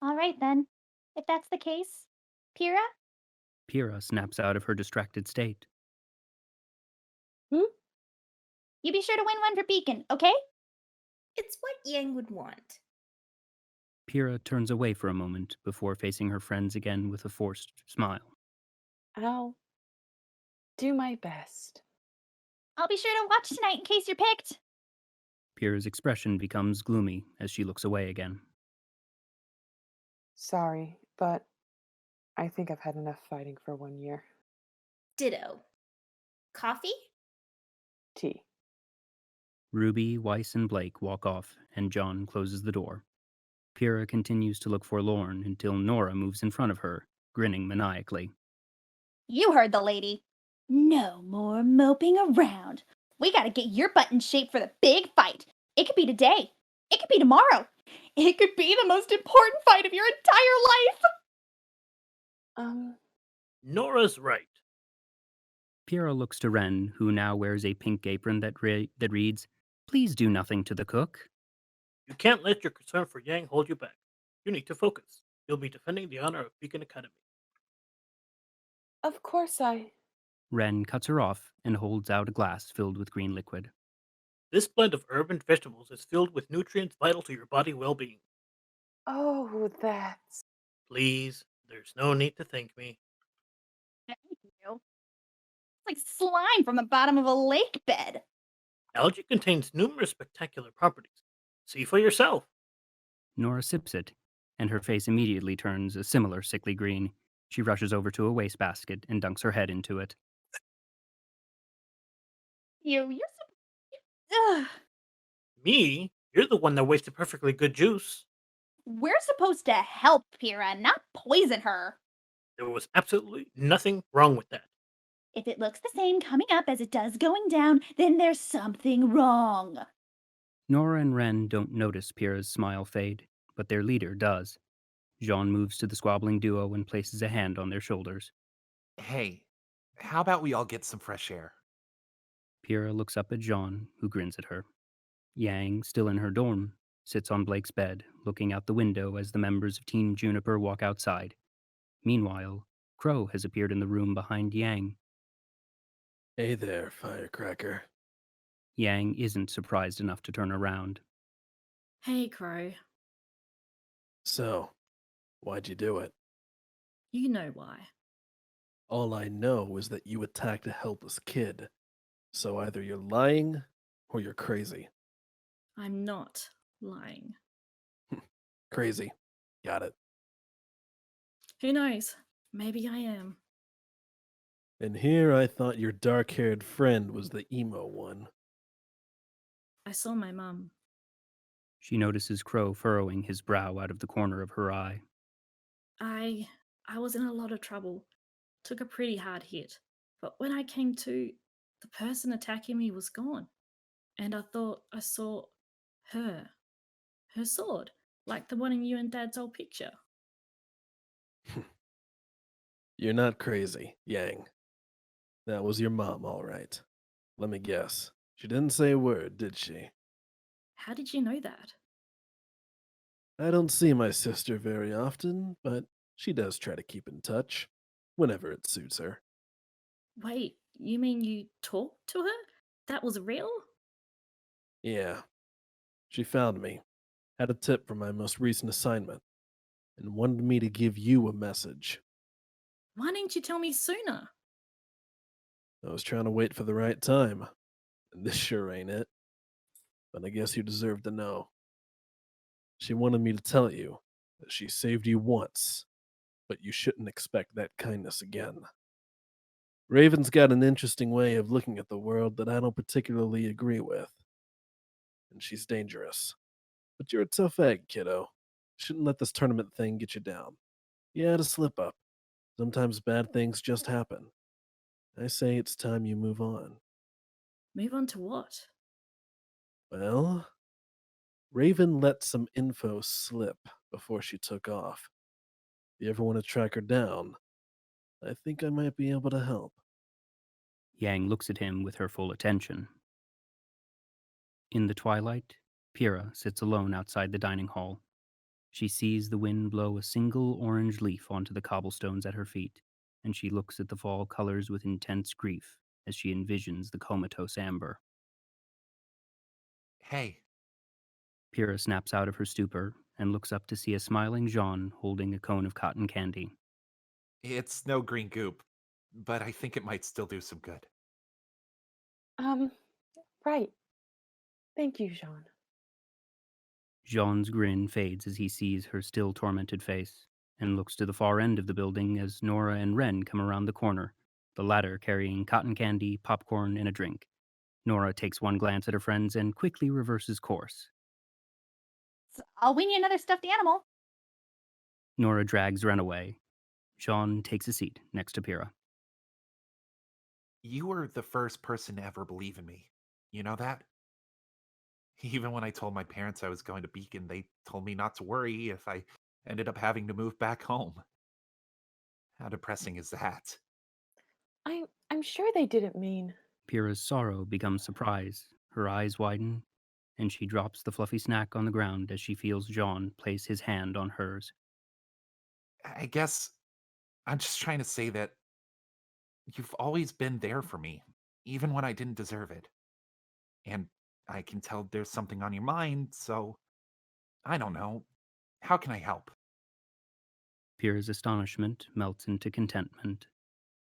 All right, then. If that's the case, Pyrrha? Pyrrha snaps out of her distracted state. You be sure to win one for Beacon, okay? It's what Yang would want. Pyrrha turns away for a moment before facing her friends again with a forced smile. I'll do my best. I'll be sure to watch tonight in case you're picked. Pyrrha's expression becomes gloomy as she looks away again. Sorry, but I think I've had enough fighting for 1 year. Ditto. Coffee? Tea. Ruby, Weiss, and Blake walk off, and John closes the door. Pyrrha continues to look forlorn until Nora moves in front of her, grinning maniacally. You heard the lady. No more moping around. We gotta get your butt in shape for the big fight. It could be today. It could be tomorrow. It could be the most important fight of your entire life. Nora's right. Pyrrha looks to Ren, who now wears a pink apron that reads, "Please do nothing to the cook." You can't let your concern for Yang hold you back. You need to focus. You'll be defending the honor of Beacon Academy. Of course Ren cuts her off and holds out a glass filled with green liquid. This blend of herb and vegetables is filled with nutrients vital to your body well-being. Oh, that's... Please, there's no need to thank me. Thank you. It's like slime from the bottom of a lake bed. Algae contains numerous spectacular properties. See for yourself. Nora sips it, and her face immediately turns a similar sickly green. She rushes over to a wastebasket and dunks her head into it. You're Ugh. Me? You're the one that wasted perfectly good juice. We're supposed to help Pyrrha, not poison her. There was absolutely nothing wrong with that. If it looks the same coming up as it does going down, then there's something wrong. Nora and Ren don't notice Pyrrha's smile fade, but their leader does. Jean moves to the squabbling duo and places a hand on their shoulders. Hey, how about we all get some fresh air? Pyrrha looks up at Jean, who grins at her. Yang, still in her dorm, sits on Blake's bed, looking out the window as the members of Team Juniper walk outside. Meanwhile, Crow has appeared in the room behind Yang. Hey there, firecracker. Yang isn't surprised enough to turn around. Hey, Crow. So, why'd you do it? You know why. All I know is that you attacked a helpless kid. So either you're lying or you're crazy. I'm not lying. Crazy. Got it. Who knows? Maybe I am. And here I thought your dark-haired friend was the emo one. I saw my mum. She notices Crow furrowing his brow out of the corner of her eye. I was in a lot of trouble. Took a pretty hard hit. But when I came to, the person attacking me was gone. And I thought I saw her. Her sword, like the one in you and Dad's old picture. You're not crazy, Yang. That was your mom, all right. Let me guess. She didn't say a word, did she? How did you know that? I don't see my sister very often, but she does try to keep in touch, whenever it suits her. Wait, you mean you talked to her? That was real? Yeah, she found me, had a tip from my most recent assignment, and wanted me to give you a message. Why didn't you tell me sooner? I was trying to wait for the right time, and this sure ain't it. But I guess you deserve to know. She wanted me to tell you that she saved you once, but you shouldn't expect that kindness again. Raven's got an interesting way of looking at the world that I don't particularly agree with, and she's dangerous. But you're a tough egg, kiddo. Shouldn't let this tournament thing get you down. You had a slip up. Sometimes bad things just happen. I say it's time you move on. Move on to what? Well, Raven let some info slip before she took off. If you ever want to track her down, I think I might be able to help. Yang looks at him with her full attention. In the twilight, Pyrrha sits alone outside the dining hall. She sees the wind blow a single orange leaf onto the cobblestones at her feet, and she looks at the fall colors with intense grief as she envisions the comatose amber. Hey, Pyrrha snaps out of her stupor and looks up to see a smiling Jean holding a cone of cotton candy. it's no green goop, but I think it might still do some good. Um, right. Thank you, Jean. Jean's grin fades as he sees her still tormented face, and looks to the far end of the building as Nora and Ren come around the corner, the latter carrying cotton candy, popcorn, and a drink. Nora takes one glance at her friends and quickly reverses course. I'll win you another stuffed animal. Nora drags Ren away. Jean takes a seat next to Pyrrha. You were the first person to ever believe in me. You know that? Even when I told my parents I was going to Beacon, they told me not to worry if I ended up having to move back home. How depressing is that? I'm sure they didn't mean. Pyrrha's sorrow becomes surprise. Her eyes widen, and she drops the fluffy snack on the ground as she feels Jean place his hand on hers. I guess I'm just trying to say that you've always been there for me, even when I didn't deserve it. And I can tell there's something on your mind, so I don't know. How can I help? Pyrrha's astonishment melts into contentment.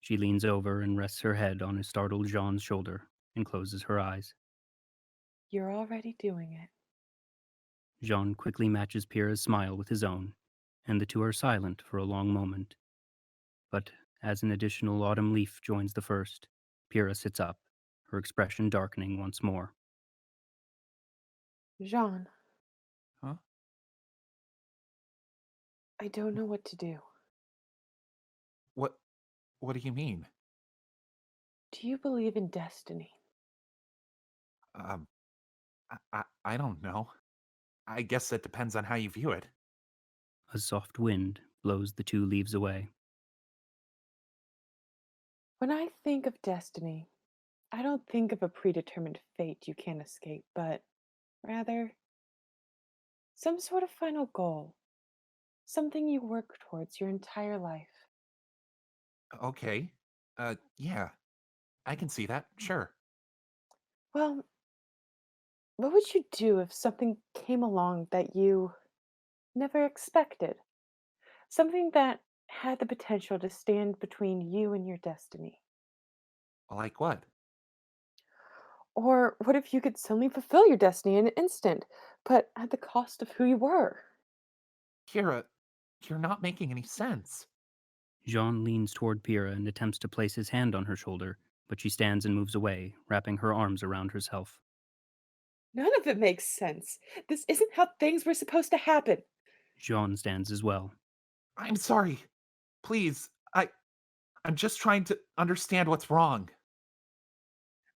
She leans over and rests her head on his startled Jean's shoulder and closes her eyes. You're already doing it. Jean quickly matches Pyrrha's smile with his own, and the two are silent for a long moment. But as an additional autumn leaf joins the first, Pyrrha sits up, her expression darkening once more. Jean, Huh? I don't know what to do. What do you mean? Do you believe in destiny? Um I don't know. I guess that depends on how you view it. A soft wind blows the two leaves away. When I think of destiny, I don't think of a predetermined fate you can't escape, but rather some sort of final goal, something you work towards your entire life. Okay. Yeah. I can see that. Sure. Well, what would you do if something came along that you never expected? Something that had the potential to stand between you and your destiny? Like what? Or what if you could suddenly fulfill your destiny in an instant, but at the cost of who you were? Kira, you're not making any sense. Jean leans toward Pyrrha and attempts to place his hand on her shoulder, but she stands and moves away, wrapping her arms around herself. None of it makes sense. This isn't how things were supposed to happen. Jean stands as well. I'm sorry. Please, I'm just trying to understand what's wrong.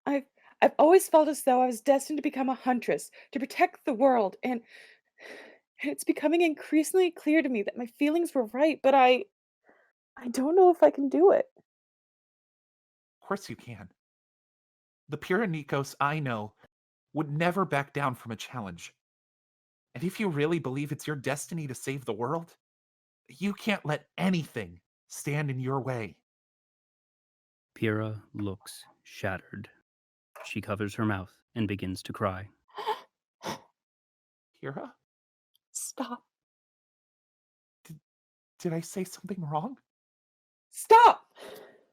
I've I've always felt as though I was destined to become a huntress, to protect the world, and It's becoming increasingly clear to me that my feelings were right, but I don't know if I can do it. Of course you can. The Pyrrha I know would never back down from a challenge. And if you really believe it's your destiny to save the world, you can't let anything stand in your way. Pyrrha looks shattered. She covers her mouth and begins to cry. Pyrrha? Stop. Did I say something wrong? Stop!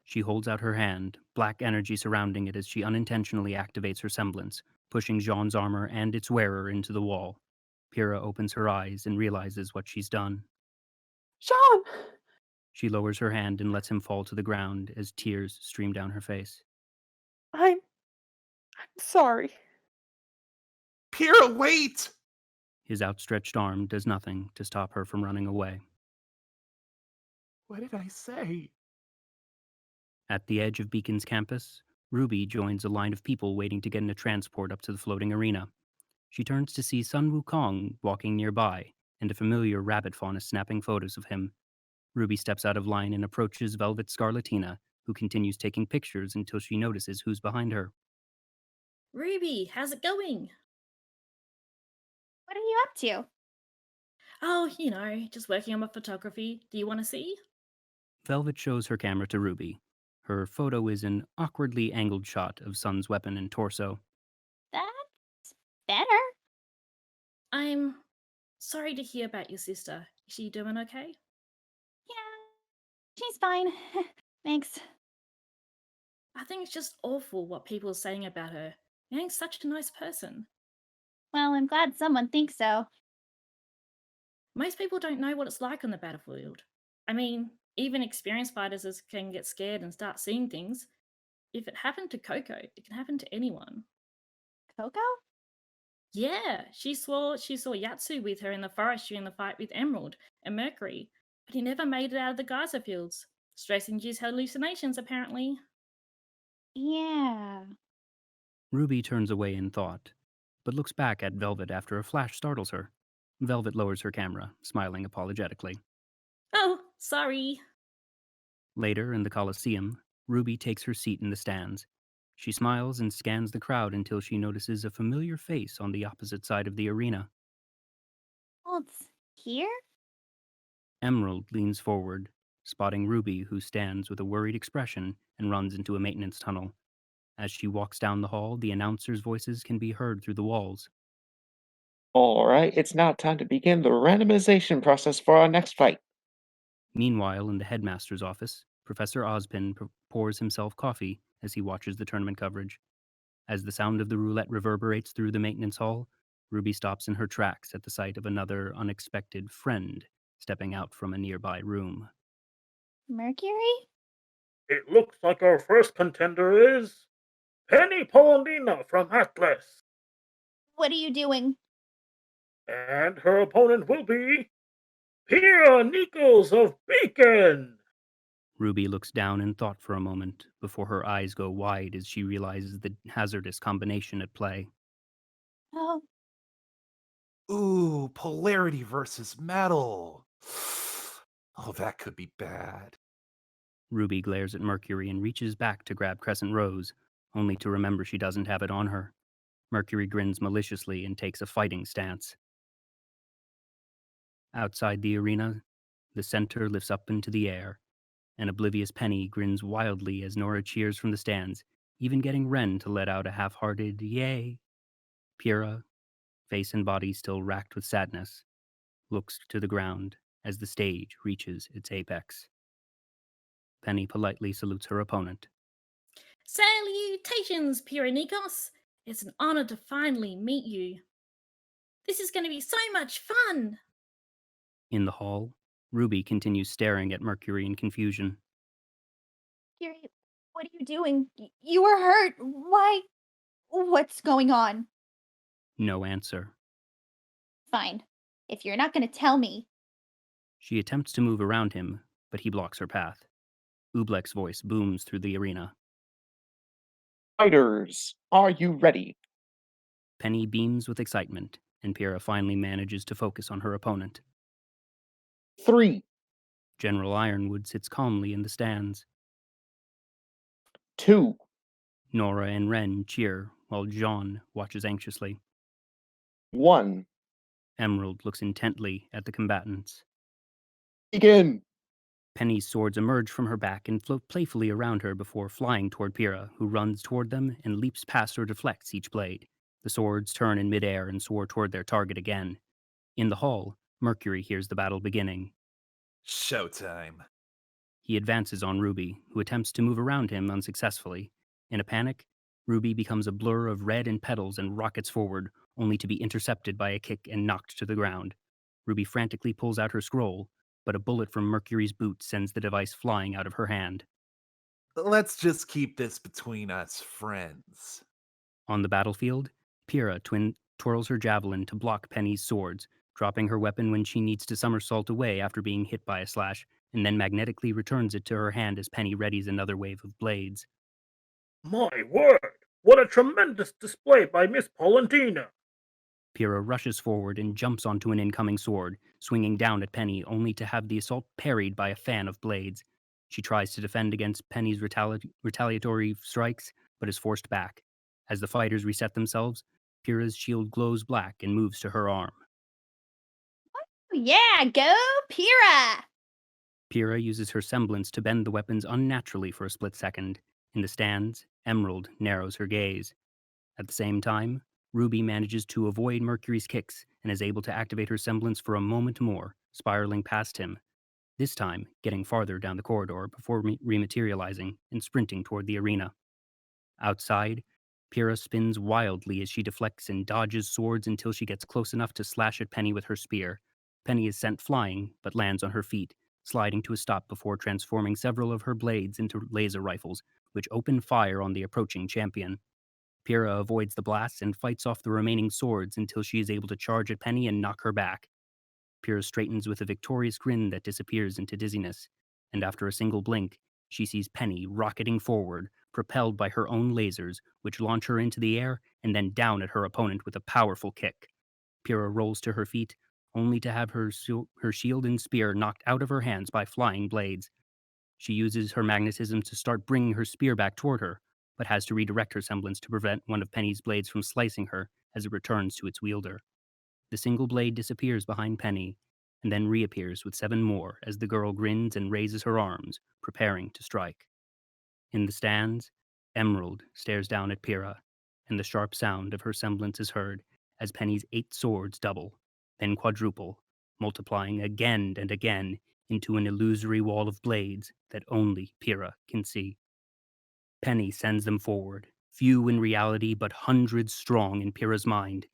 She holds out her hand, black energy surrounding it as she unintentionally activates her semblance, pushing Jean's armor and its wearer into the wall. Pyrrha opens her eyes and realizes what she's done. Sean! She lowers her hand and lets him fall to the ground as tears stream down her face. I'm sorry. Pyrrha, wait! His outstretched arm does nothing to stop her from running away. What did I say? At the edge of Beacon's campus, Ruby joins a line of people waiting to get in a transport up to the floating arena. She turns to see Sun Wukong walking nearby, and a familiar rabbit fawn is snapping photos of him. Ruby steps out of line and approaches Velvet Scarlatina, who continues taking pictures until she notices who's behind her. Ruby, how's it going? What are you up to? Oh, just working on my photography. Do you want to see? Velvet shows her camera to Ruby. Her photo is an awkwardly angled shot of Sun's weapon and torso. That's better. I'm sorry to hear about your sister. Is she doing okay? Yeah, she's fine. Thanks. I think it's just awful what people are saying about her. You ain't such a nice person. Well, I'm glad someone thinks so. Most people don't know what it's like on the battlefield. I mean, even experienced fighters can get scared and start seeing things. If it happened to Coco, it can happen to anyone. Coco? Yeah, she saw Yatsu with her in the forest during the fight with Emerald and Mercury, but he never made it out of the geyser fields. Stress-induced hallucinations, apparently. Yeah. Ruby turns away in thought, but looks back at Velvet after a flash startles her. Velvet lowers her camera, smiling apologetically. Oh, sorry. Later, in the Coliseum, Ruby takes her seat in the stands. She smiles and scans the crowd until she notices a familiar face on the opposite side of the arena. Well, it's here? Emerald leans forward, spotting Ruby, who stands with a worried expression and runs into a maintenance tunnel. As she walks down the hall, the announcers' voices can be heard through the walls. All right, it's now time to begin the randomization process for our next fight. Meanwhile, in the headmaster's office, Professor Ozpin pours himself coffee as he watches the tournament coverage. As the sound of the roulette reverberates through the maintenance hall, Ruby stops in her tracks at the sight of another unexpected friend stepping out from a nearby room. Mercury? It looks like our first contender is Penny Polendina from Atlas, What are you doing? and her opponent will be Pyrrha Nichols of Beacon. Ruby looks down in thought for a moment before her eyes go wide as she realizes the hazardous combination at play. Oh, Ooh, polarity versus metal. Oh, that could be bad. Ruby glares at Mercury and reaches back to grab Crescent Rose, only to remember she doesn't have it on her. Mercury grins maliciously and takes a fighting stance. Outside the arena, the center lifts up into the air. An oblivious Penny grins wildly as Nora cheers from the stands, even getting Ren to let out a half-hearted yay. Pyrrha, face and body still racked with sadness, looks to the ground as the stage reaches its apex. Penny politely salutes her opponent. Salutations, Pyrrha Nikos. It's an honor to finally meet you. This is going to be so much fun. In the hall, Ruby continues staring at Mercury in confusion. Mercury, what are you doing? You were hurt. Why? What's going on? No answer. Fine. If you're not going to tell me. She attempts to move around him, but he blocks her path. Oobleck's voice booms through the arena. Fighters, are you ready? Penny beams with excitement and Pyrrha finally manages to focus on her opponent. 3, General Ironwood sits calmly in the stands. 2, Nora and Ren cheer, while Jean watches anxiously. 1. Emerald looks intently at the combatants. Begin! Penny's swords emerge from her back and float playfully around her before flying toward Pyrrha, who runs toward them and leaps past or deflects each blade. The swords turn in midair and soar toward their target again. In the hall, Mercury hears the battle beginning. Showtime. He advances on RWBY, who attempts to move around him unsuccessfully. In a panic, RWBY becomes a blur of red and petals and rockets forward, only to be intercepted by a kick and knocked to the ground. RWBY frantically pulls out her scroll, but a bullet from Mercury's boot sends the device flying out of her hand. Let's just keep this between us friends. On the battlefield, Pyrrha twirls her javelin to block Penny's swords, dropping her weapon when she needs to somersault away after being hit by a slash, and then magnetically returns it to her hand as Penny readies another wave of blades. My word! What a tremendous display by Miss Paulentina! Pyrrha rushes forward and jumps onto an incoming sword, swinging down at Penny only to have the assault parried by a fan of blades. She tries to defend against Penny's retaliatory strikes, but is forced back. As the fighters reset themselves, Pyrrha's shield glows black and moves to her arm. Yeah, go Pyrrha! Pyrrha uses her semblance to bend the weapons unnaturally for a split second. In the stands, Emerald narrows her gaze. At the same time, RWBY manages to avoid Mercury's kicks and is able to activate her semblance for a moment more, spiraling past him, this time getting farther down the corridor before rematerializing and sprinting toward the arena. Outside, Pyrrha spins wildly as she deflects and dodges swords until she gets close enough to slash at Penny with her spear. Penny is sent flying, but lands on her feet, sliding to a stop before transforming several of her blades into laser rifles, which open fire on the approaching champion. Pyrrha avoids the blasts and fights off the remaining swords until she is able to charge at Penny and knock her back. Pyrrha straightens with a victorious grin that disappears into dizziness, and after a single blink, she sees Penny rocketing forward, propelled by her own lasers, which launch her into the air and then down at her opponent with a powerful kick. Pyrrha rolls to her feet, only to have her shield and spear knocked out of her hands by flying blades. She uses her magnetism to start bringing her spear back toward her, but has to redirect her semblance to prevent one of Penny's blades from slicing her as it returns to its wielder. The single blade disappears behind Penny, and then reappears with 7 more as the girl grins and raises her arms, preparing to strike. In the stands, Emerald stares down at Pyrrha, and the sharp sound of her semblance is heard as Penny's 8 swords double, then quadruple, multiplying again and again into an illusory wall of blades that only Pyrrha can see. Penny sends them forward, few in reality but hundreds strong in Pyrrha's mind.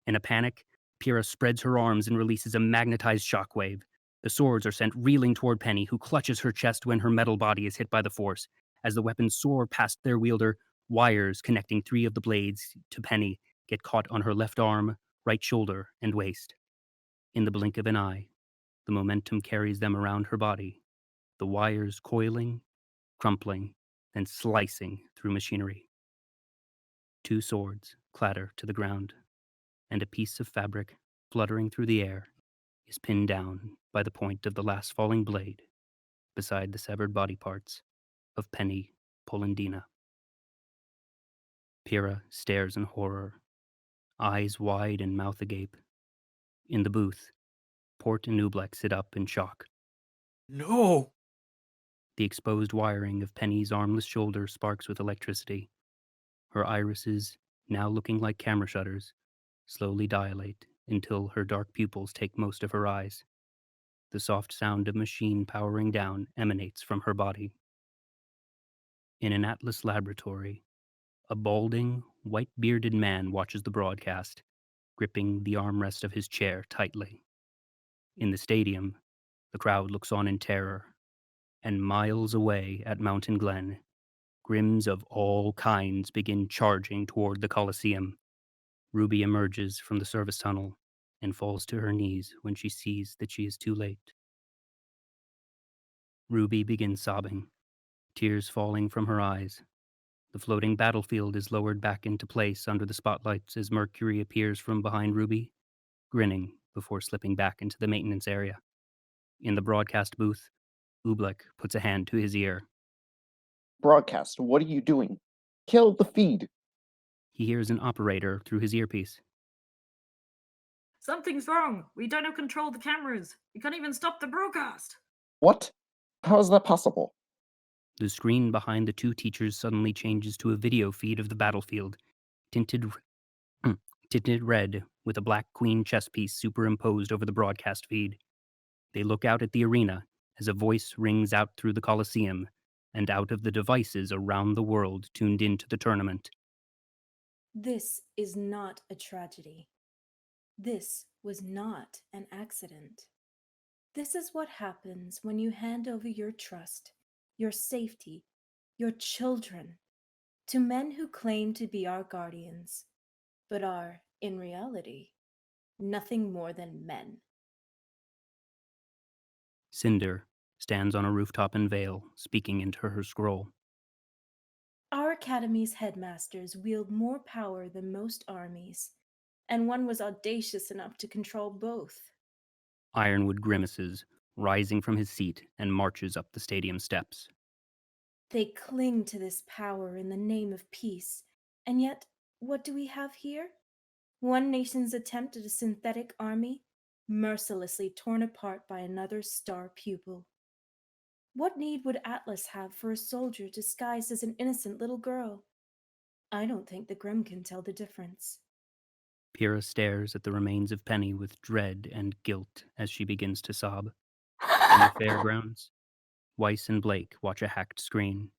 In a panic, Pyrrha spreads her arms and releases a magnetized shockwave. The swords are sent reeling toward Penny, who clutches her chest when her metal body is hit by the force. As the weapons soar past their wielder, wires connecting 3 of the blades to Penny get caught on her left arm, right shoulder, and waist. In the blink of an eye, the momentum carries them around her body, the wires coiling, crumpling, then slicing through machinery. 2 swords clatter to the ground, and a piece of fabric, fluttering through the air, is pinned down by the point of the last falling blade beside the severed body parts of Penny Polendina. Pyrrha stares in horror, eyes wide and mouth agape. In the booth, Port and Oobleck sit up in shock. No! The exposed wiring of Penny's armless shoulder sparks with electricity. Her irises, now looking like camera shutters, slowly dilate until her dark pupils take most of her eyes. The soft sound of machine powering down emanates from her body. In an Atlas laboratory, a balding, white-bearded man watches the broadcast, gripping the armrest of his chair tightly. In the stadium, the crowd looks on in terror, and miles away at Mountain Glen, Grims of all kinds begin charging toward the Coliseum. RWBY emerges from the service tunnel and falls to her knees when she sees that she is too late. RWBY begins sobbing, tears falling from her eyes. The floating battlefield is lowered back into place under the spotlights as Mercury appears from behind RWBY grinning before slipping back into the maintenance area. In the broadcast booth, Oobleck puts a hand to his ear. Broadcast, what are you doing? Kill the feed. He hears an operator through his earpiece. Something's wrong. We don't have control of the cameras. We can't even stop the broadcast. What? How is that possible? The screen behind the two teachers suddenly changes to a video feed of the battlefield, tinted red with a black queen chess piece superimposed over the broadcast feed. They look out at the arena as a voice rings out through the Colosseum and out of the devices around the world tuned into the tournament. This is not a tragedy. This was not an accident. This is what happens when you hand over your trust, your safety, your children to men who claim to be our guardians, but are, in reality, nothing more than men. Cinder stands on a rooftop in Vale, speaking into her scroll. Our academy's headmasters wield more power than most armies, and one was audacious enough to control both. Ironwood grimaces, rising from his seat, and marches up the stadium steps. They cling to this power in the name of peace, and yet, what do we have here? One nation's attempt at a synthetic army, mercilessly torn apart by another star pupil. What need would Atlas have for a soldier disguised as an innocent little girl? I don't think the Grimm can tell the difference. Pyrrha stares at the remains of Penny with dread and guilt as she begins to sob. In the fairgrounds, Weiss and Blake watch a hacked screen.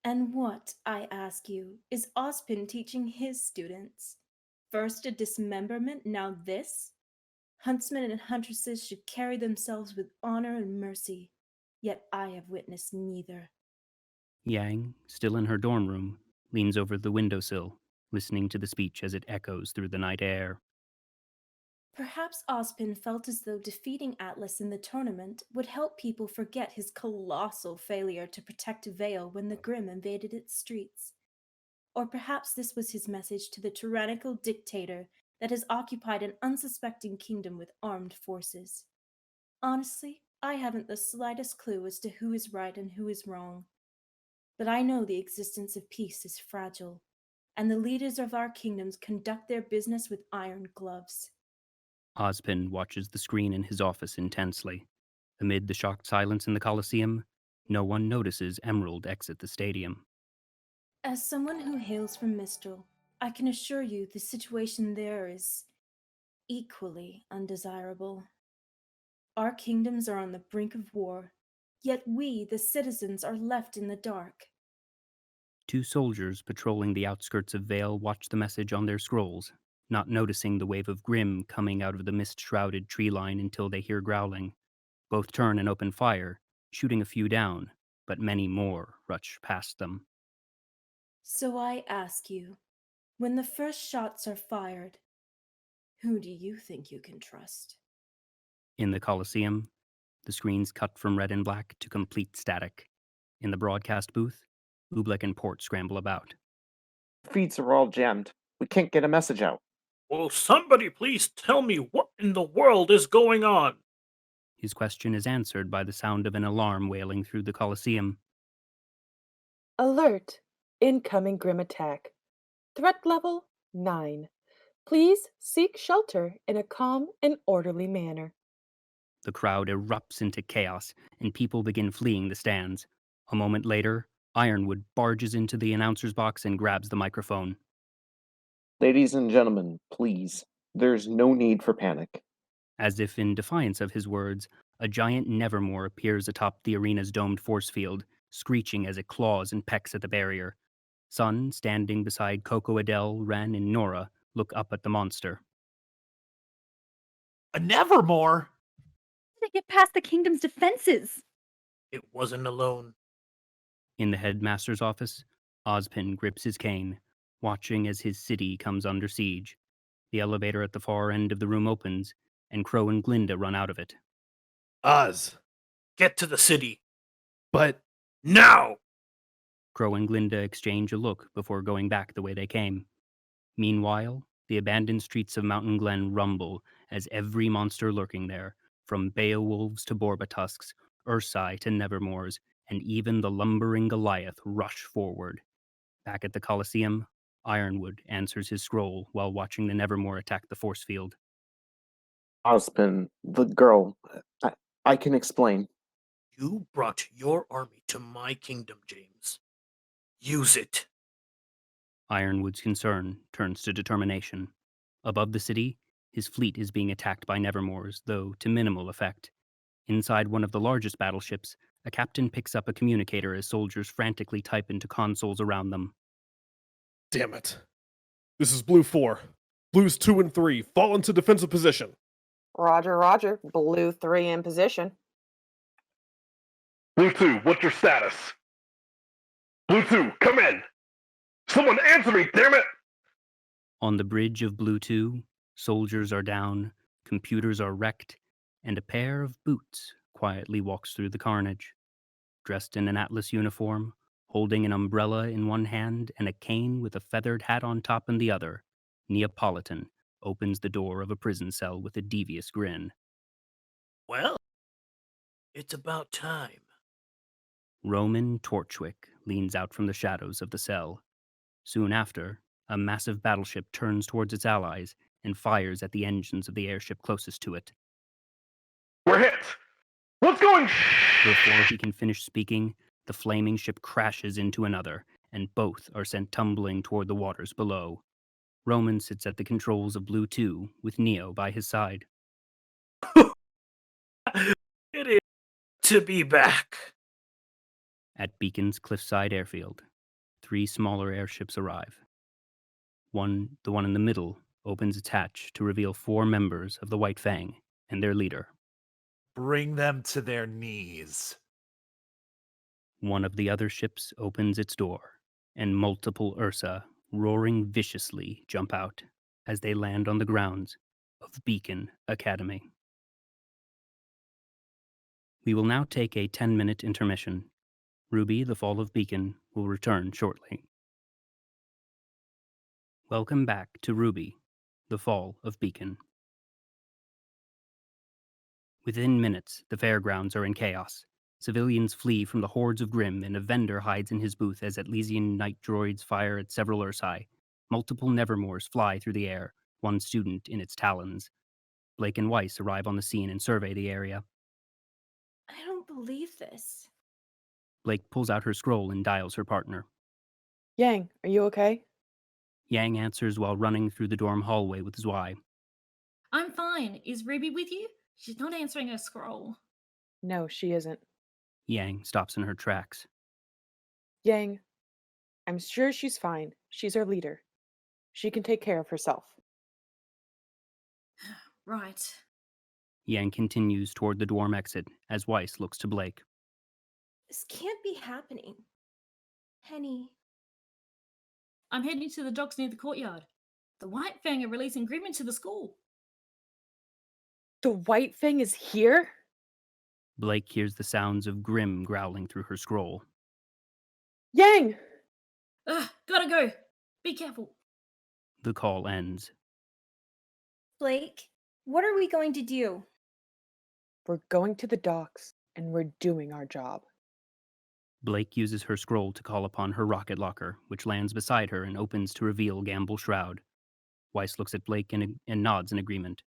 And what, I ask you, is Ozpin teaching his students? First a dismemberment, now this? Huntsmen and huntresses should carry themselves with honor and mercy, yet I have witnessed neither. Yang, still in her dorm room, leans over the windowsill, listening to the speech as it echoes through the night air. Perhaps Ozpin felt as though defeating Atlas in the tournament would help people forget his colossal failure to protect Vale when the Grimm invaded its streets. Or perhaps this was his message to the tyrannical dictator that has occupied an unsuspecting kingdom with armed forces. Honestly, I haven't the slightest clue as to who is right and who is wrong. But I know the existence of peace is fragile, and the leaders of our kingdoms conduct their business with iron gloves. Ozpin watches the screen in his office intensely. Amid the shocked silence in the Colosseum, no one notices Emerald exit the stadium. As someone who hails from Mistral, I can assure you the situation there is equally undesirable. Our kingdoms are on the brink of war, yet we, the citizens, are left in the dark. Two soldiers patrolling the outskirts of Vale watch the message on their scrolls, not noticing the wave of Grimm coming out of the mist-shrouded tree line until they hear growling. Both turn and open fire, shooting a few down, but many more rush past them. So I ask you, when the first shots are fired, who do you think you can trust? In the Colosseum, the screens cut from red and black to complete static. In the broadcast booth, Oobleck and Port scramble about. Feeds are all jammed. We can't get a message out. Will somebody please tell me what in the world is going on? His question is answered by the sound of an alarm wailing through the Colosseum. Alert! Incoming Grimm attack. Threat level 9. Please seek shelter in a calm and orderly manner. The crowd erupts into chaos, and people begin fleeing the stands. A moment later, Ironwood barges into the announcer's box and grabs the microphone. Ladies and gentlemen, please. There's no need for panic. As if in defiance of his words, a giant Nevermore appears atop the arena's domed force field, screeching as it claws and pecks at the barrier. Sun, standing beside Coco, Adele, Ren, and Nora, look up at the monster. A Nevermore? How did it get past the kingdom's defenses? It wasn't alone. In the headmaster's office, Ozpin grips his cane, watching as his city comes under siege. The elevator at the far end of the room opens, and Crow and Glinda run out of it. Oz, Get to the city. but Now! Crow and Glinda exchange a look before going back the way they came. Meanwhile, The abandoned streets of Mountain Glen rumble as every monster lurking there, from Beowulfs to Borbatusks, Ursai to Nevermores, and even the lumbering Goliath rush forward. Back at the Colosseum, Ironwood answers his scroll while watching the Nevermore attack the force field. Ozpin, the girl, I can explain. You brought your army to my kingdom, James. Use it. Ironwood's concern turns to determination. Above the city, his fleet is being attacked by Nevermores, though to minimal effect. Inside one of the largest battleships, a captain picks up a communicator as soldiers frantically type into consoles around them. Damn it. This is Blue 4. Blues 2 and 3, fall into defensive position. Roger, roger. Blue 3 in position. Blue 2, what's your status? Blue 2, come in! Someone answer me, damn it! On the bridge of Blue 2, soldiers are down, computers are wrecked, and a pair of boots quietly walks through the carnage. Dressed in an Atlas uniform, holding an umbrella in one hand and a cane with a feathered hat on top in the other, Neapolitan opens the door of a prison cell with a devious grin. Well, it's about time. Roman Torchwick leans out from the shadows of the cell. Soon after, a massive battleship turns towards its allies and fires at the engines of the airship closest to it. We're hit! What's going? Before he can finish speaking, the flaming ship crashes into another, and both are sent tumbling toward the waters below. Roman sits at the controls of Blue 2, with Neo by his side. It is to be back. At Beacon's cliffside airfield, 3 smaller airships arrive. The one in the middle, opens its hatch to reveal 4 members of the White Fang and their leader. Bring them to their knees. One of the other ships opens its door, and multiple Ursa, roaring viciously, jump out as they land on the grounds of Beacon Academy. We will now take a 10-minute intermission. RWBY, the Fall of Beacon, will return shortly. Welcome back to RWBY, the Fall of Beacon. Within minutes, the fairgrounds are in chaos. Civilians flee from the hordes of Grimm, and a vendor hides in his booth as Atlesian night droids fire at several Ursai. Multiple Nevermores fly through the air, one student in its talons. Blake and Weiss arrive on the scene and survey the area. I don't believe this. Blake pulls out her scroll and dials her partner. Yang, are you okay? Yang answers while running through the dorm hallway with Zwei. I'm fine. Is Ruby with you? She's not answering her scroll. No, she isn't. Yang stops in her tracks. Yang, I'm sure she's fine. She's our leader. She can take care of herself. Right. Yang continues toward the dorm exit as Weiss looks to Blake. This can't be happening. Penny. I'm heading to the docks near the courtyard. The White Fang are releasing Grimm into the school. The White Fang is here? Blake hears the sounds of Grimm growling through her scroll. Yang! Ugh, gotta go. Be careful. The call ends. Blake, what are we going to do? We're going to the docks, and we're doing our job. Blake uses her scroll to call upon her rocket locker, which lands beside her and opens to reveal Gamble Shroud. Weiss looks at Blake and nods in agreement.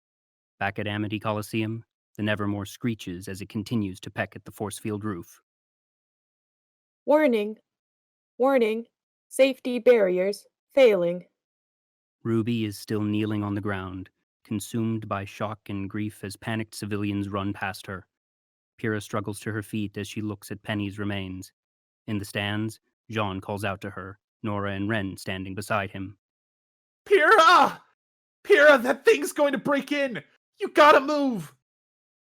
Back at Amity Coliseum, the Nevermore screeches as it continues to peck at the force field roof. Warning! Warning! Safety barriers failing. RWBY is still kneeling on the ground, consumed by shock and grief as panicked civilians run past her. Pyrrha struggles to her feet as she looks at Penny's remains. In the stands, Jean calls out to her, Nora and Ren standing beside him. Pyrrha! Pyrrha, that thing's going to break in! You gotta move!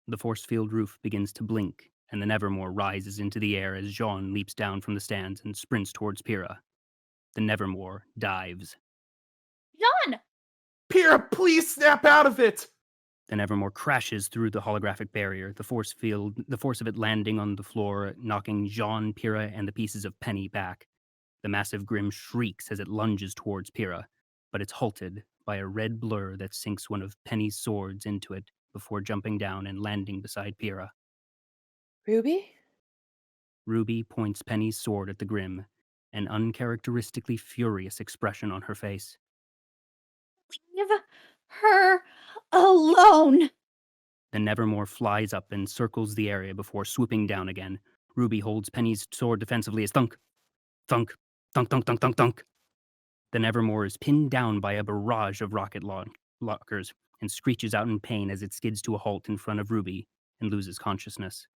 The force field roof begins to blink, and the Nevermore rises into the air as Jean leaps down from the stands and sprints towards Pyrrha. The Nevermore dives. John! Pyrrha, please snap out of it! The Nevermore crashes through the holographic barrier, the force of it landing on the floor, knocking Jean, Pyrrha, and the pieces of Penny back. The massive Grimm shrieks as it lunges towards Pyrrha, but it's halted by by a red blur that sinks one of Penny's swords into it before jumping down and landing beside Pyrrha. Ruby? Ruby points Penny's sword at the Grim, an uncharacteristically furious expression on her face. Leave her alone! The Nevermore flies up and circles the area before swooping down again. Ruby holds Penny's sword defensively as thunk, thunk, thunk, thunk, thunk, thunk, thunk. The Nevermore is pinned down by a barrage of rocket lockers and screeches out in pain as it skids to a halt in front of Ruby and loses consciousness.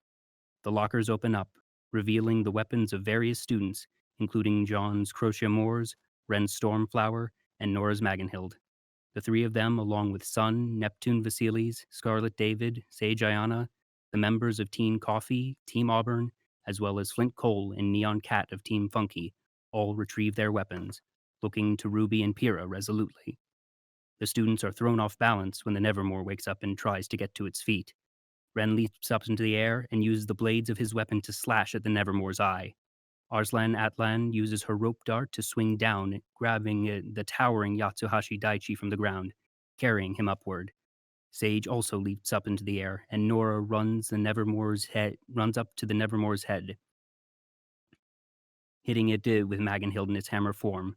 The lockers open up, revealing the weapons of various students, including John's Crochet Moors, Ren's Stormflower, and Nora's Magenhild. The three of them, along with Sun, Neptune Vasilis, Scarlet David, Sage Ayana, the members of Teen Coffee, Team Auburn, as well as Flint Cole and Neon Cat of Team Funky, all retrieve their weapons, looking to Ruby and Pyrrha resolutely. The students are thrown off balance when the Nevermore wakes up and tries to get to its feet. Ren leaps up into the air and uses the blades of his weapon to slash at the Nevermore's eye. Arslan Atlan uses her rope dart to swing down, grabbing the towering Yatsuhashi Daichi from the ground, carrying him upward. Sage also leaps up into the air, and Nora runs up to the Nevermore's head, hitting it with Magenhild in its hammer form.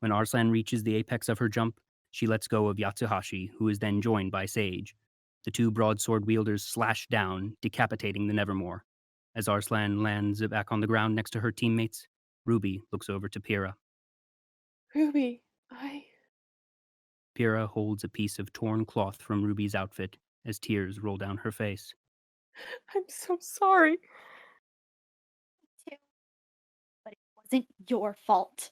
When Arslan reaches the apex of her jump, she lets go of Yatsuhashi, who is then joined by Sage. The two broadsword wielders slash down, decapitating the Nevermore. As Arslan lands back on the ground next to her teammates, Ruby looks over to Pyrrha. Ruby, Pyrrha holds a piece of torn cloth from Ruby's outfit as tears roll down her face. I'm so sorry. Too. But it wasn't your fault.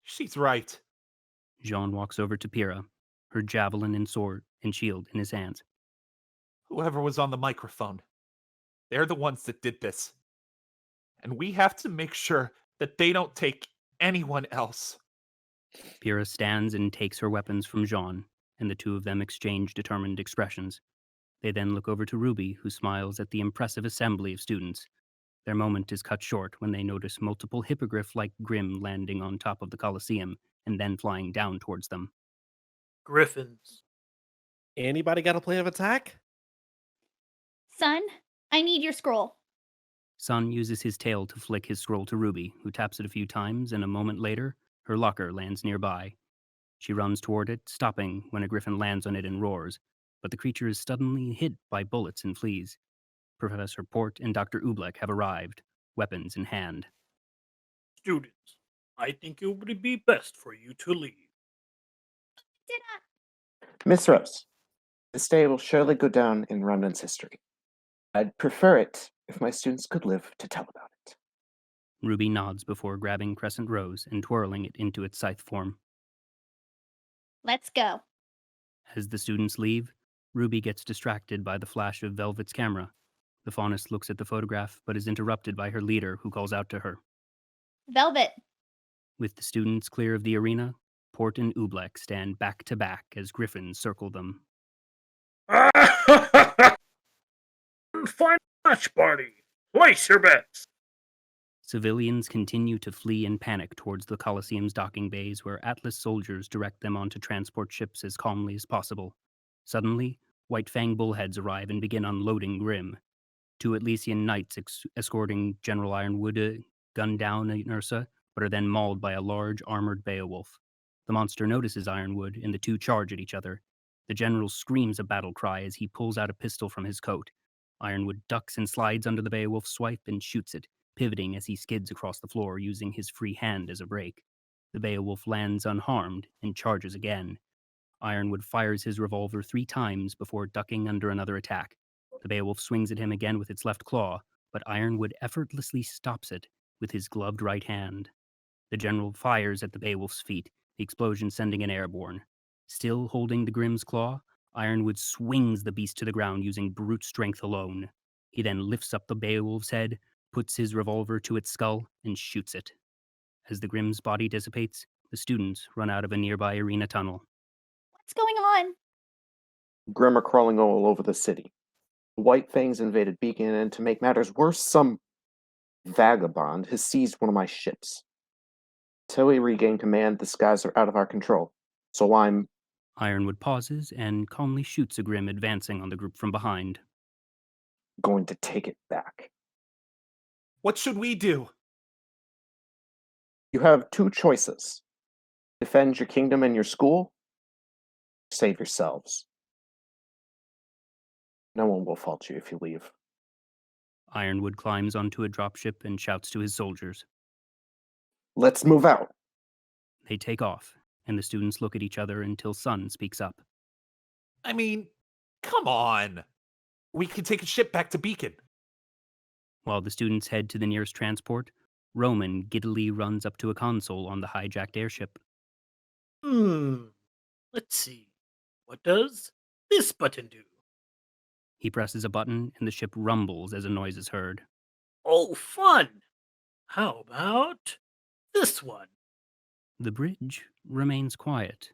She's right. Jean walks over to Pyrrha, her javelin and sword and shield in his hands. Whoever was on the microphone, they're the ones that did this. And we have to make sure that they don't take anyone else. Pyrrha stands and takes her weapons from Jean, and the two of them exchange determined expressions. They then look over to Ruby, who smiles at the impressive assembly of students. Their moment is cut short when they notice multiple hippogriff-like Grim landing on top of the Colosseum and then flying down towards them. Griffins. Anybody got a plan of attack? Son, I need your scroll. Sun uses his tail to flick his scroll to Ruby, who taps it a few times, and a moment later, her locker lands nearby. She runs toward it, stopping when a griffin lands on it and roars, but the creature is suddenly hit by bullets and flees. Professor Port and Dr. Oobleck have arrived, weapons in hand. Students, I think it would be best for you to leave. Did I? Miss Rose, this day will surely go down in London's history. I'd prefer it if my students could live to tell about it. Ruby nods before grabbing Crescent Rose and twirling it into its scythe form. Let's go. As the students leave, Ruby gets distracted by the flash of Velvet's camera. The faunus looks at the photograph, but is interrupted by her leader, who calls out to her. Velvet. With the students clear of the arena, Port and Oobleck stand back to back as griffins circle them. Final match party. Place your bets. Civilians continue to flee in panic towards the Colosseum's docking bays, where Atlas soldiers direct them onto transport ships as calmly as possible. Suddenly, White Fang bullheads arrive and begin unloading Grim. Two Atlesian knights escorting General Ironwood gun down Ursa, but are then mauled by a large armored Beowulf. The monster notices Ironwood, and the two charge at each other. The general screams a battle cry as he pulls out a pistol from his coat. Ironwood ducks and slides under the Beowulf's swipe and shoots it, pivoting as he skids across the floor using his free hand as a brake. The Beowulf lands unharmed and charges again. Ironwood fires his revolver 3 times before ducking under another attack. The Beowulf swings at him again with its left claw, but Ironwood effortlessly stops it with his gloved right hand. The general fires at the Beowulf's feet, the explosion sending it airborne. Still holding the Grim's claw, Ironwood swings the beast to the ground using brute strength alone. He then lifts up the Beowulf's head, puts his revolver to its skull, and shoots it. As the Grim's body dissipates, the students run out of a nearby arena tunnel. What's going on? Grim are crawling all over the city. The White Fangs invaded Beacon, and to make matters worse, some vagabond has seized one of my ships. Till we regain command, the skies are out of our control, so I'm Ironwood pauses and calmly shoots a Grim advancing on the group from behind. Going to take it back. What should we do? You have two choices. Defend your kingdom and your school, save yourselves. No one will fault you if you leave. Ironwood climbs onto a dropship and shouts to his soldiers. Let's move out. They take off, and the students look at each other until Sun speaks up. I mean, come on. We can take a ship back to Beacon. While the students head to the nearest transport, Roman giddily runs up to a console on the hijacked airship. Let's see. What does this button do? He presses a button, and the ship rumbles as a noise is heard. Oh, fun! How about this one? The bridge remains quiet,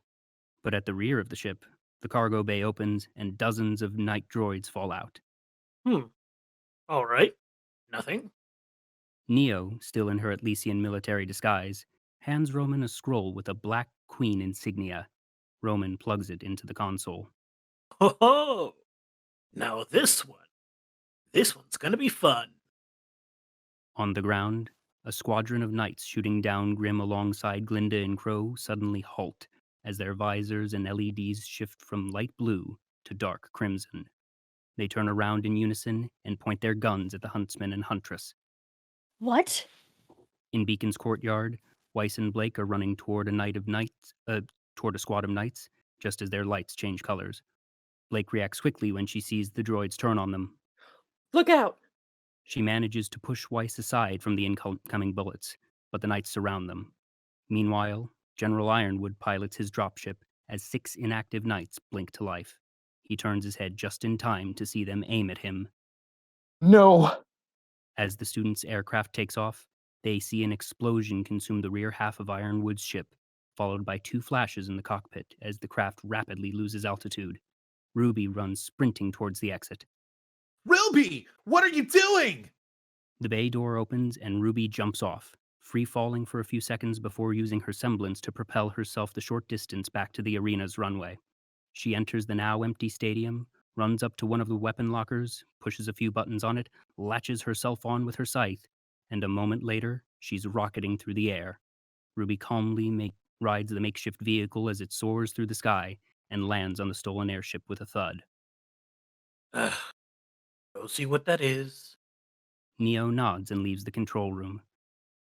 but at the rear of the ship, the cargo bay opens and dozens of night droids fall out. All right. Nothing. Neo, still in her Atlesian military disguise, hands Roman a scroll with a Black Queen insignia. Roman plugs it into the console. Ho ho! Now this one. This one's gonna be fun. On the ground, a squadron of knights shooting down Grim alongside Glinda and Crow suddenly halt as their visors and LEDs shift from light blue to dark crimson. They turn around in unison and point their guns at the huntsman and huntress. What? In Beacon's courtyard, Weiss and Blake are running toward toward a squad of knights, just as their lights change colors. Blake reacts quickly when she sees the droids turn on them. Look out! She manages to push Weiss aside from the incoming bullets, but the knights surround them. Meanwhile, General Ironwood pilots his dropship as 6 inactive knights blink to life. He turns his head just in time to see them aim at him. No! As the students' aircraft takes off, they see an explosion consume the rear half of Ironwood's ship, followed by 2 flashes in the cockpit as the craft rapidly loses altitude. RWBY runs sprinting towards the exit. RWBY, what are you doing? The bay door opens and RWBY jumps off, free-falling for a few seconds before using her semblance to propel herself the short distance back to the arena's runway. She enters the now empty stadium, runs up to one of the weapon lockers, pushes a few buttons on it, latches herself on with her scythe, and a moment later, she's rocketing through the air. RWBY calmly rides the makeshift vehicle as it soars through the sky and lands on the stolen airship with a thud. Go see what that is. Neo nods and leaves the control room.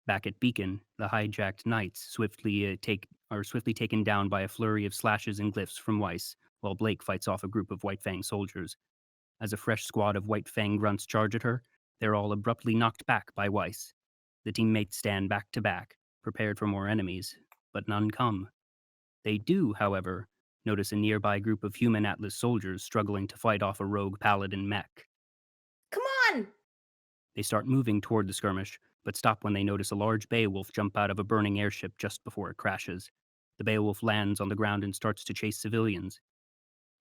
Back at Beacon, the hijacked knights are swiftly taken down by a flurry of slashes and glyphs from Weiss, while Blake fights off a group of White Fang soldiers. As a fresh squad of White Fang grunts charge at her, they're all abruptly knocked back by Weiss. The teammates stand back to back, prepared for more enemies, but none come. They do, however, notice a nearby group of human Atlas soldiers struggling to fight off a rogue paladin mech. Come on! They start moving toward the skirmish, but stop when they notice a large Beowulf jump out of a burning airship just before it crashes. The Beowulf lands on the ground and starts to chase civilians.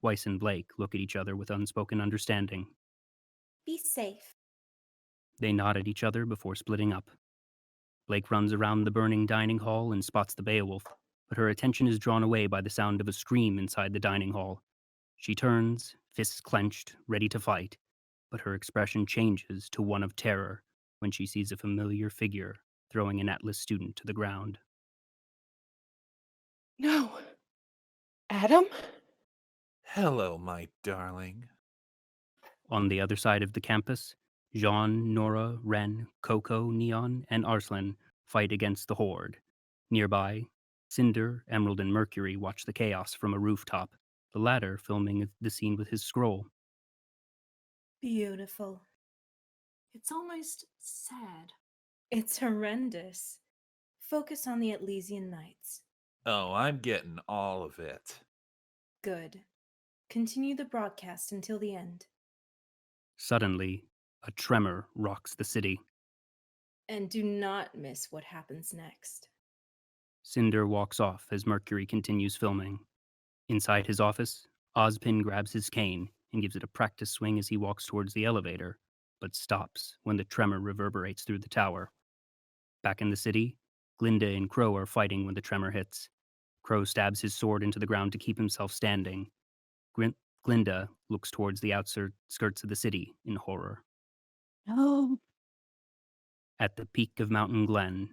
Weiss and Blake look at each other with unspoken understanding. Be safe. They nod at each other before splitting up. Blake runs around the burning dining hall and spots the Beowulf, but her attention is drawn away by the sound of a scream inside the dining hall. She turns, fists clenched, ready to fight, but her expression changes to one of terror when she sees a familiar figure throwing an Atlas student to the ground. No. Adam? Hello, my darling. On the other side of the campus, Jean, Nora, Ren, Coco, Neon, and Arslan fight against the Horde. Nearby, Cinder, Emerald, and Mercury watch the chaos from a rooftop, the latter filming the scene with his scroll. Beautiful. It's almost sad. It's horrendous. Focus on the Atlesian Knights. Oh, I'm getting all of it. Good. Continue the broadcast until the end. Suddenly, a tremor rocks the city. And do not miss what happens next. Cinder walks off as Mercury continues filming. Inside his office, Ozpin grabs his cane and gives it a practice swing as he walks towards the elevator, but stops when the tremor reverberates through the tower. Back in the city, Glinda and Crow are fighting when the tremor hits. Crow stabs his sword into the ground to keep himself standing. Glinda looks towards the outskirts of the city in horror. No. At the peak of Mountain Glen,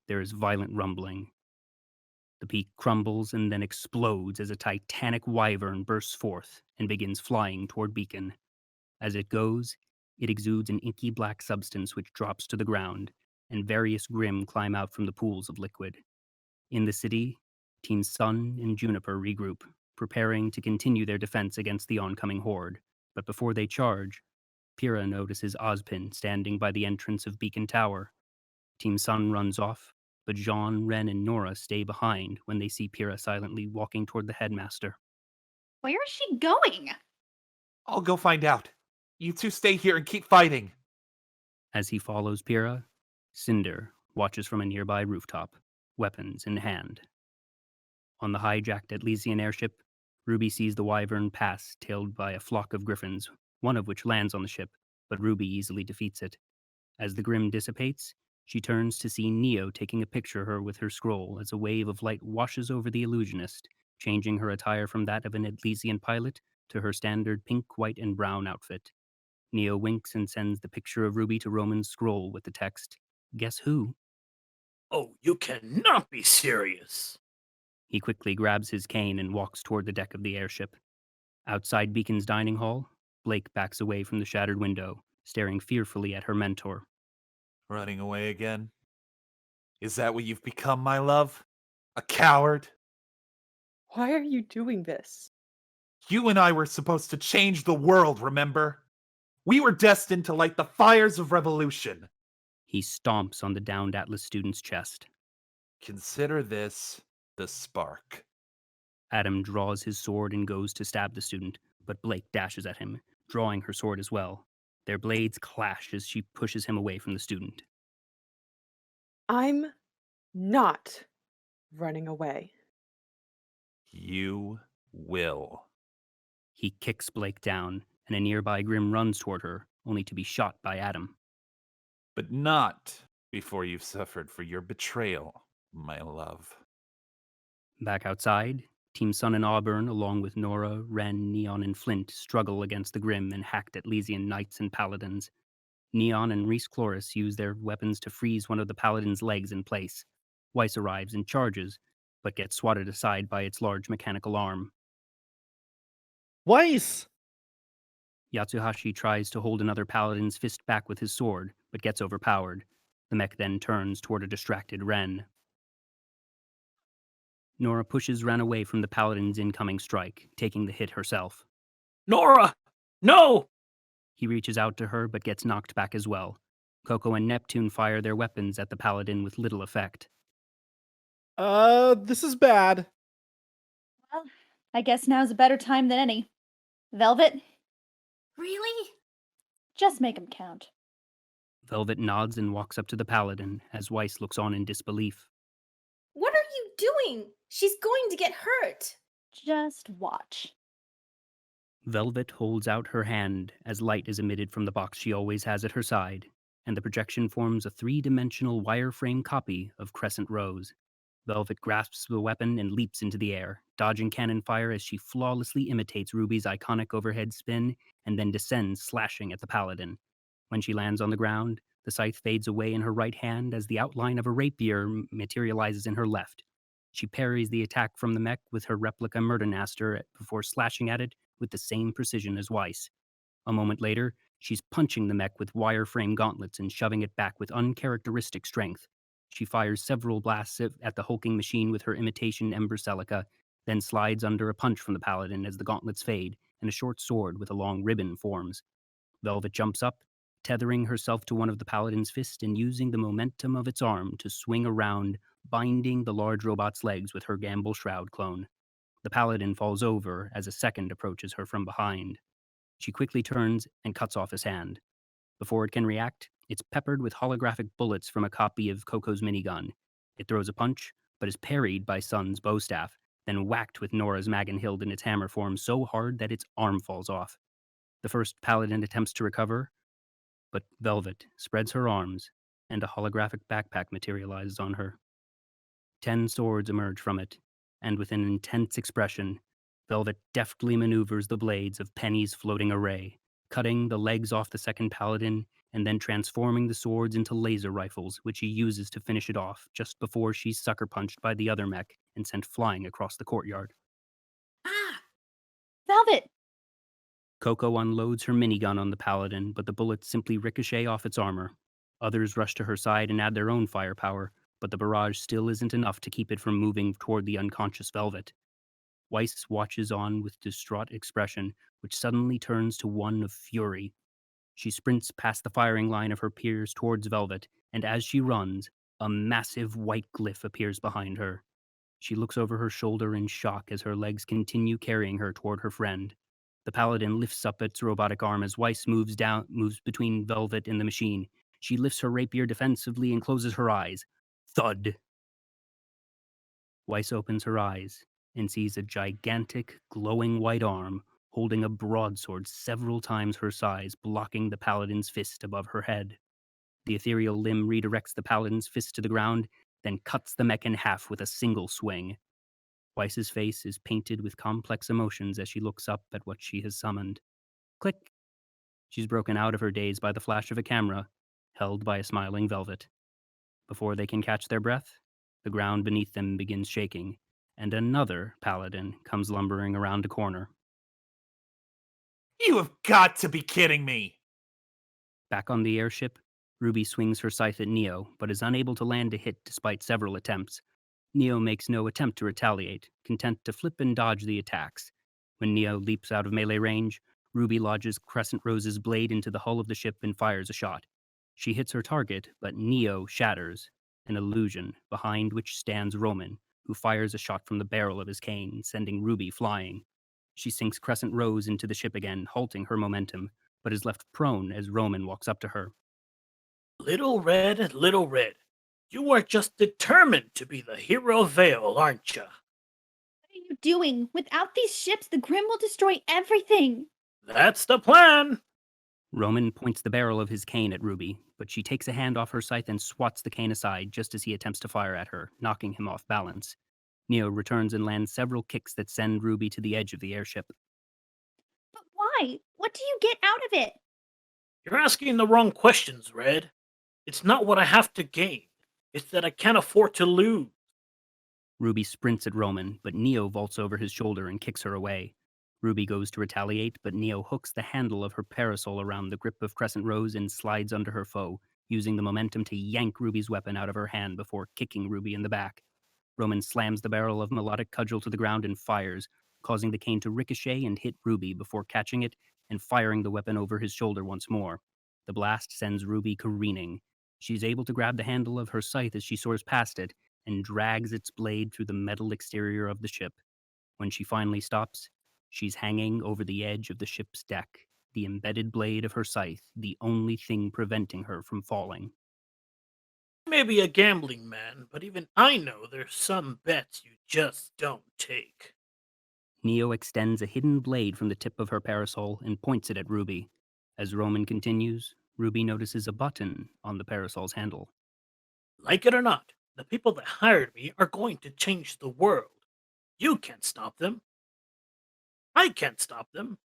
there is violent rumbling. The peak crumbles and then explodes as a titanic wyvern bursts forth and begins flying toward Beacon. As it goes, it exudes an inky black substance which drops to the ground, and various Grimm climb out from the pools of liquid. In the city, Team Sun and Juniper regroup, preparing to continue their defense against the oncoming horde. But before they charge, Pyrrha notices Ozpin standing by the entrance of Beacon Tower. Team Sun runs off, but Jean, Ren, and Nora stay behind when they see Pyrrha silently walking toward the headmaster. Where is she going? I'll go find out. You two stay here and keep fighting. As he follows Pyrrha, Cinder watches from a nearby rooftop, weapons in hand. On the hijacked Atlesian airship, Ruby sees the wyvern pass, tailed by a flock of griffins, one of which lands on the ship, but Ruby easily defeats it. As the Grimm dissipates, she turns to see Neo taking a picture of her with her scroll as a wave of light washes over the illusionist, changing her attire from that of an Atlesian pilot to her standard pink, white, and brown outfit. Neo winks and sends the picture of Ruby to Roman's scroll with the text, "Guess who?" Oh, you cannot be serious. He quickly grabs his cane and walks toward the deck of the airship. Outside Beacon's dining hall, Blake backs away from the shattered window, staring fearfully at her mentor. Running away again? Is that what you've become, my love? A coward? Why are you doing this? You and I were supposed to change the world, remember? We were destined to light the fires of revolution. He stomps on the downed Atlas student's chest. Consider this the spark. Adam draws his sword and goes to stab the student, but Blake dashes at him, drawing her sword as well. Their blades clash as she pushes him away from the student. I'm not running away. You will. He kicks Blake down, and a nearby Grimm runs toward her, only to be shot by Adam. But not before you've suffered for your betrayal, my love. Back outside, Team Sun and Auburn, along with Nora, Ren, Neon, and Flint, struggle against the Grimm and hacked Atlesian knights and paladins. Neon and Reese Chloris use their weapons to freeze one of the paladin's legs in place. Weiss arrives and charges, but gets swatted aside by its large mechanical arm. Weiss! Yatsuhashi tries to hold another paladin's fist back with his sword, but gets overpowered. The mech then turns toward a distracted Ren. Nora pushes Ren away from the paladin's incoming strike, taking the hit herself. Nora! No! He reaches out to her, but gets knocked back as well. Coco and Neptune fire their weapons at the paladin with little effect. This is bad. Well, I guess now's a better time than any. Velvet, Really? just make 'em count. Velvet nods and walks up to the paladin, as Weiss looks on in disbelief. What are you doing? She's going to get hurt. Just watch. Velvet holds out her hand as light is emitted from the box she always has at her side, and the projection forms a three-dimensional wireframe copy of Crescent Rose. Velvet grasps the weapon and leaps into the air, dodging cannon fire as she flawlessly imitates Ruby's iconic overhead spin and then descends, slashing at the paladin. When she lands on the ground, the scythe fades away in her right hand as the outline of a rapier materializes in her left. She parries the attack from the mech with her replica Murdernaster before slashing at it with the same precision as Weiss. A moment later, she's punching the mech with wireframe gauntlets and shoving it back with uncharacteristic strength. She fires several blasts at the hulking machine with her imitation Ember Celica, then slides under a punch from the paladin as the gauntlets fade, and a short sword with a long ribbon forms. Velvet jumps up, tethering herself to one of the paladin's fists and using the momentum of its arm to swing around, binding the large robot's legs with her Gamble Shroud clone. The paladin falls over as a second approaches her from behind. She quickly turns and cuts off his hand. Before it can react, it's peppered with holographic bullets from a copy of Coco's minigun. It throws a punch, but is parried by Sun's bowstaff, then whacked with Nora's Magenhild in its hammer form so hard that its arm falls off. The first paladin attempts to recover, but Velvet spreads her arms, and a holographic backpack materializes on her. 10 swords emerge from it, and with an intense expression, Velvet deftly maneuvers the blades of Penny's floating array, cutting the legs off the second paladin and then transforming the swords into laser rifles, which he uses to finish it off just before she's sucker punched by the other mech and sent flying across the courtyard. Ah! Velvet! Coco unloads her minigun on the paladin, but the bullets simply ricochet off its armor. Others rush to her side and add their own firepower, but the barrage still isn't enough to keep it from moving toward the unconscious Velvet. Weiss watches on with distraught expression, which suddenly turns to one of fury. She sprints past the firing line of her peers towards Velvet, and as she runs, a massive white glyph appears behind her. She looks over her shoulder in shock as her legs continue carrying her toward her friend. The paladin lifts up its robotic arm as Weiss moves between Velvet and the machine. She lifts her rapier defensively and closes her eyes. Thud! Weiss opens her eyes and sees a gigantic, glowing white arm holding a broadsword several times her size, blocking the paladin's fist above her head. The ethereal limb redirects the paladin's fist to the ground, then cuts the mech in half with a single swing. Weiss's face is painted with complex emotions as she looks up at what she has summoned. Click! She's broken out of her daze by the flash of a camera, held by a smiling Velvet. Before they can catch their breath, the ground beneath them begins shaking, and another paladin comes lumbering around a corner. You have got to be kidding me! Back on the airship, Ruby swings her scythe at Neo, but is unable to land a hit despite several attempts. Neo makes no attempt to retaliate, content to flip and dodge the attacks. When Neo leaps out of melee range, Ruby lodges Crescent Rose's blade into the hull of the ship and fires a shot. She hits her target, but Neo shatters, an illusion behind which stands Roman, who fires a shot from the barrel of his cane, sending Ruby flying. She sinks Crescent Rose into the ship again, halting her momentum, but is left prone as Roman walks up to her. Little Red, you are just determined to be the hero of Vale, aren't you? What are you doing? Without these ships, the Grim will destroy everything. That's the plan. Roman points the barrel of his cane at Ruby, but she takes a hand off her scythe and swats the cane aside just as he attempts to fire at her, knocking him off balance. Neo returns and lands several kicks that send Ruby to the edge of the airship. But why? What do you get out of it? You're asking the wrong questions, Red. It's not what I have to gain. It's that I can't afford to lose. Ruby sprints at Roman, but Neo vaults over his shoulder and kicks her away. Ruby goes to retaliate, but Neo hooks the handle of her parasol around the grip of Crescent Rose and slides under her foe, using the momentum to yank Ruby's weapon out of her hand before kicking Ruby in the back. Roman slams the barrel of Melodic Cudgel to the ground and fires, causing the cane to ricochet and hit Ruby before catching it and firing the weapon over his shoulder once more. The blast sends Ruby careening. She's able to grab the handle of her scythe as she soars past it and drags its blade through the metal exterior of the ship. When she finally stops, she's hanging over the edge of the ship's deck, the embedded blade of her scythe, the only thing preventing her from falling. I may be a gambling man, but even I know there's some bets you just don't take. Neo extends a hidden blade from the tip of her parasol and points it at Ruby. As Roman continues, Ruby notices a button on the parasol's handle. Like it or not, the people that hired me are going to change the world. You can't stop them. I can't stop them.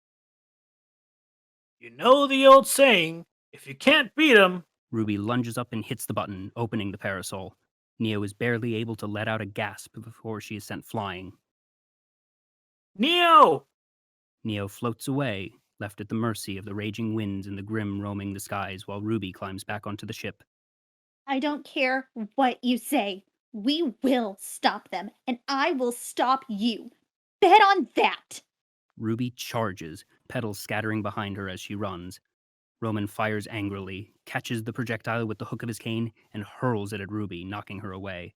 You know the old saying, if you can't beat 'em. Ruby lunges up and hits the button, opening the parasol. Neo is barely able to let out a gasp before she is sent flying. Neo! Neo floats away, left at the mercy of the raging winds and the Grim roaming the skies while Ruby climbs back onto the ship. I don't care what you say. We will stop them, and I will stop you. Bet on that! Ruby charges, petals scattering behind her as she runs. Roman fires angrily, catches the projectile with the hook of his cane, and hurls it at Ruby, knocking her away.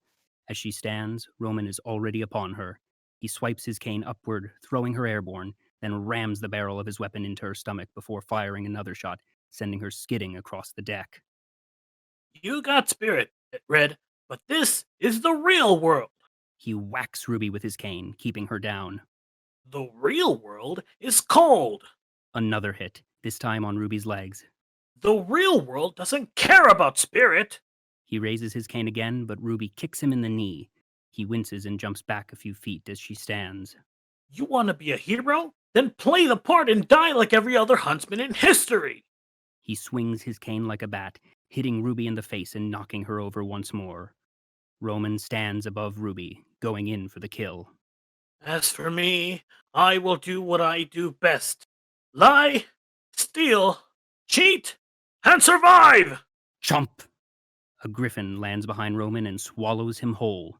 As she stands, Roman is already upon her. He swipes his cane upward, throwing her airborne, then rams the barrel of his weapon into her stomach before firing another shot, sending her skidding across the deck. You got spirit, Red, but this is the real world. He whacks Ruby with his cane, keeping her down. The real world is cold. Another hit, this time on Ruby's legs. The real world doesn't care about spirit. He raises his cane again, but Ruby kicks him in the knee. He winces and jumps back a few feet as she stands. You want to be a hero? Then play the part and die like every other huntsman in history! He swings his cane like a bat, hitting Ruby in the face and knocking her over once more. Roman stands above Ruby, going in for the kill. As for me, I will do what I do best. Lie, steal, cheat, and survive! Chomp! A griffin lands behind Roman and swallows him whole.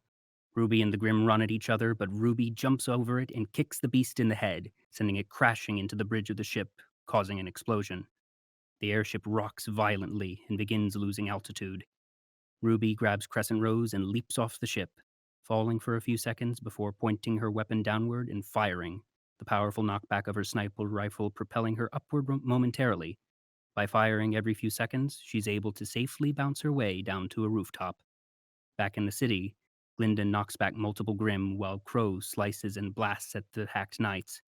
Ruby and the Grim run at each other, but Ruby jumps over it and kicks the beast in the head, sending it crashing into the bridge of the ship, causing an explosion. The airship rocks violently and begins losing altitude. Ruby grabs Crescent Rose and leaps off the ship, falling for a few seconds before pointing her weapon downward and firing, the powerful knockback of her sniper rifle propelling her upward momentarily. By firing every few seconds, she's able to safely bounce her way down to a rooftop. Back in the city, Glyndon knocks back multiple Grim while Crow slices and blasts at the hacked knights.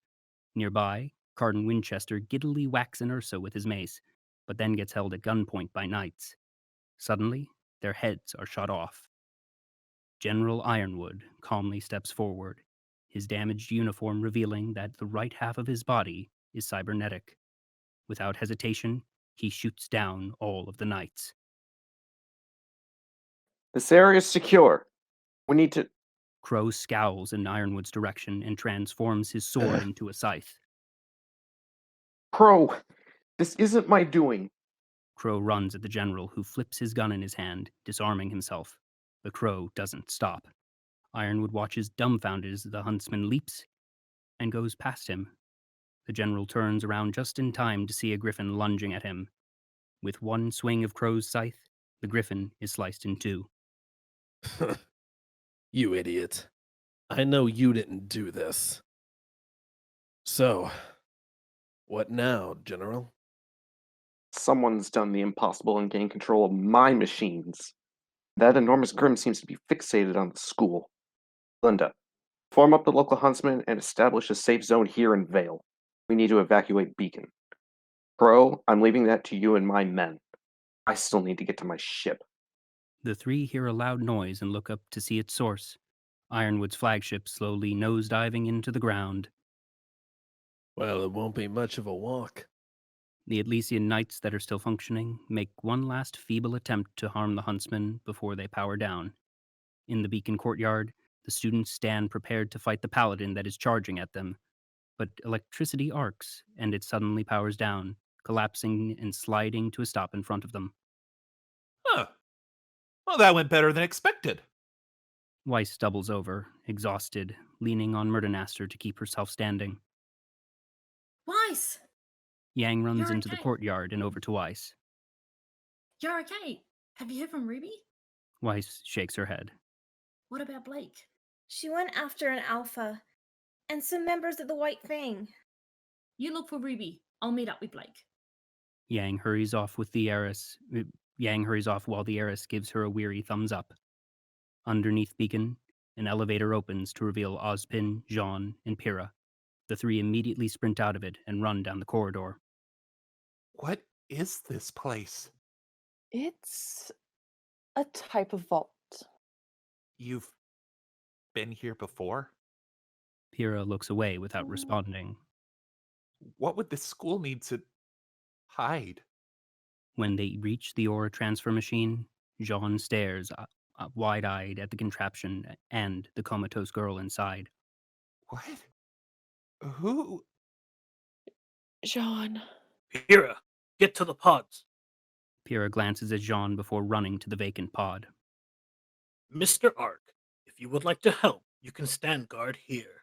Nearby, Cardin Winchester giddily whacks an Ursa with his mace, but then gets held at gunpoint by knights. Suddenly, their heads are shot off. General Ironwood calmly steps forward, his damaged uniform revealing that the right half of his body is cybernetic. Without hesitation, he shoots down all of the knights. This area is secure. We need to... Crow scowls in Ironwood's direction and transforms his sword into a scythe. Crow, this isn't my doing. Crow runs at the general, who flips his gun in his hand, disarming himself. The Crow doesn't stop. Ironwood watches dumbfounded as the huntsman leaps and goes past him. The general turns around just in time to see a griffin lunging at him. With one swing of Crow's scythe, the griffin is sliced in two. You idiot. I know you didn't do this. So, what now, General? Someone's done the impossible and gained control of my machines. That enormous Grim seems to be fixated on the school. Linda, form up the local huntsmen and establish a safe zone here in Vale. We need to evacuate Beacon. Crow, I'm leaving that to you and my men. I still need to get to my ship. The three hear a loud noise and look up to see its source. Ironwood's flagship slowly nosediving into the ground. Well, it won't be much of a walk. The Atlesian knights that are still functioning make one last feeble attempt to harm the huntsmen before they power down. In the Beacon courtyard, the students stand prepared to fight the paladin that is charging at them. But electricity arcs, and it suddenly powers down, collapsing and sliding to a stop in front of them. Huh. Well, that went better than expected. Weiss doubles over, exhausted, leaning on Murdernaster to keep herself standing. Weiss! Yang runs You're into the okay. courtyard and over to Weiss. You're okay. Have you heard from Ruby? Weiss shakes her head. What about Blake? She went after an alpha and some members of the White Fang. You look for Ruby. I'll meet up with Blake. Yang hurries off while the heiress gives her a weary thumbs up. Underneath Beacon, an elevator opens to reveal Ozpin, Jean, and Pyrrha. The three immediately sprint out of it and run down the corridor. What is this place? It's a type of vault. You've been here before? Pyrrha looks away without responding. What would this school need to hide? When they reach the aura transfer machine, Jean stares wide-eyed at the contraption and the comatose girl inside. What? Who? Jean. Pyrrha, get to the pods. Pyrrha glances at Jean before running to the vacant pod. Mr. Ark, if you would like to help, you can stand guard here.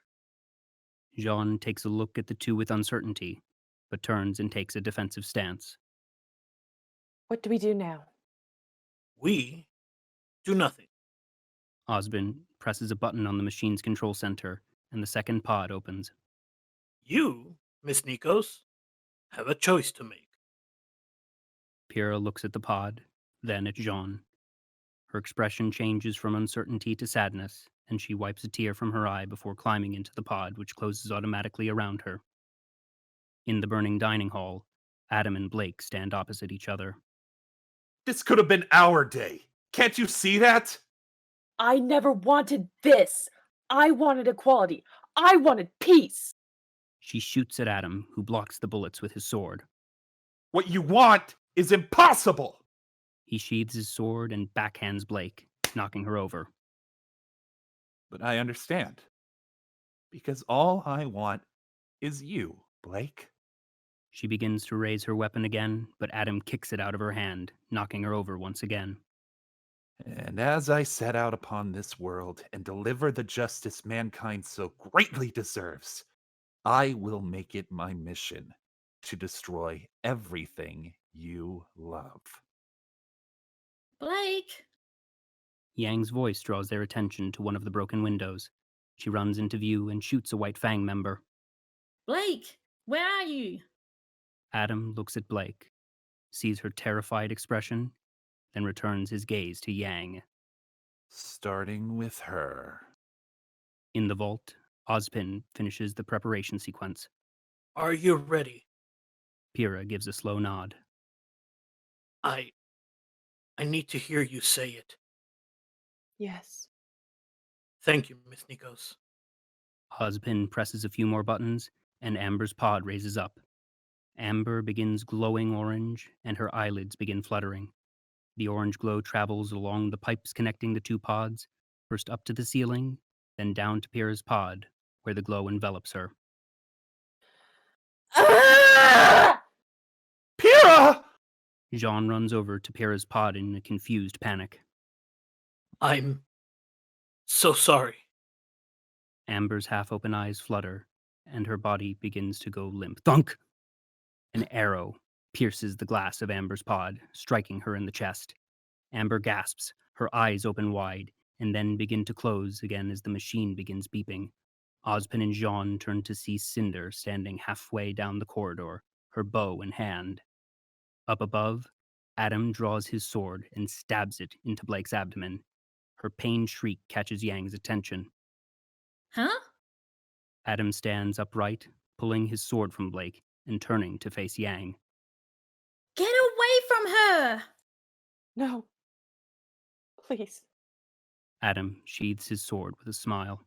Jean takes a look at the two with uncertainty, but turns and takes a defensive stance. What do we do now? We do nothing. Ozpin presses a button on the machine's control center, and the second pod opens. You, Miss Nikos, have a choice to make. Pyrrha looks at the pod, then at Jean. Her expression changes from uncertainty to sadness, and she wipes a tear from her eye before climbing into the pod, which closes automatically around her. In the burning dining hall, Adam and Blake stand opposite each other. This could have been our day. Can't you see that? I never wanted this. I wanted equality. I wanted peace. She shoots at Adam, who blocks the bullets with his sword. What you want is impossible! He sheathes his sword and backhands Blake, knocking her over. But I understand. Because all I want is you, Blake. She begins to raise her weapon again, but Adam kicks it out of her hand, knocking her over once again. And as I set out upon this world and deliver the justice mankind so greatly deserves, I will make it my mission to destroy everything you love. Blake! Yang's voice draws their attention to one of the broken windows. She runs into view and shoots a White Fang member. Blake! Where are you? Adam looks at Blake, sees her terrified expression, then returns his gaze to Yang. Starting with her. In the vault, Ozpin finishes the preparation sequence. Are you ready? Pyrrha gives a slow nod. I need to hear you say it. Yes. Thank you, Miss Nikos. Ozpin presses a few more buttons, and Amber's pod raises up. Amber begins glowing orange, and her eyelids begin fluttering. The orange glow travels along the pipes connecting the two pods, first up to the ceiling, then down to Pyrrha's pod, where the glow envelops her. Ah! Pyrrha! Jean runs over to Pyrrha's pod in a confused panic. I'm so sorry. Amber's half-open eyes flutter, and her body begins to go limp. Thunk! An arrow pierces the glass of Amber's pod, striking her in the chest. Amber gasps, her eyes open wide, and then begin to close again as the machine begins beeping. Ozpin and Jean turn to see Cinder standing halfway down the corridor, her bow in hand. Up above, Adam draws his sword and stabs it into Blake's abdomen. Her pained shriek catches Yang's attention. Huh? Adam stands upright, pulling his sword from Blake and turning to face Yang. Get away from her! No. Please. Adam sheathes his sword with a smile.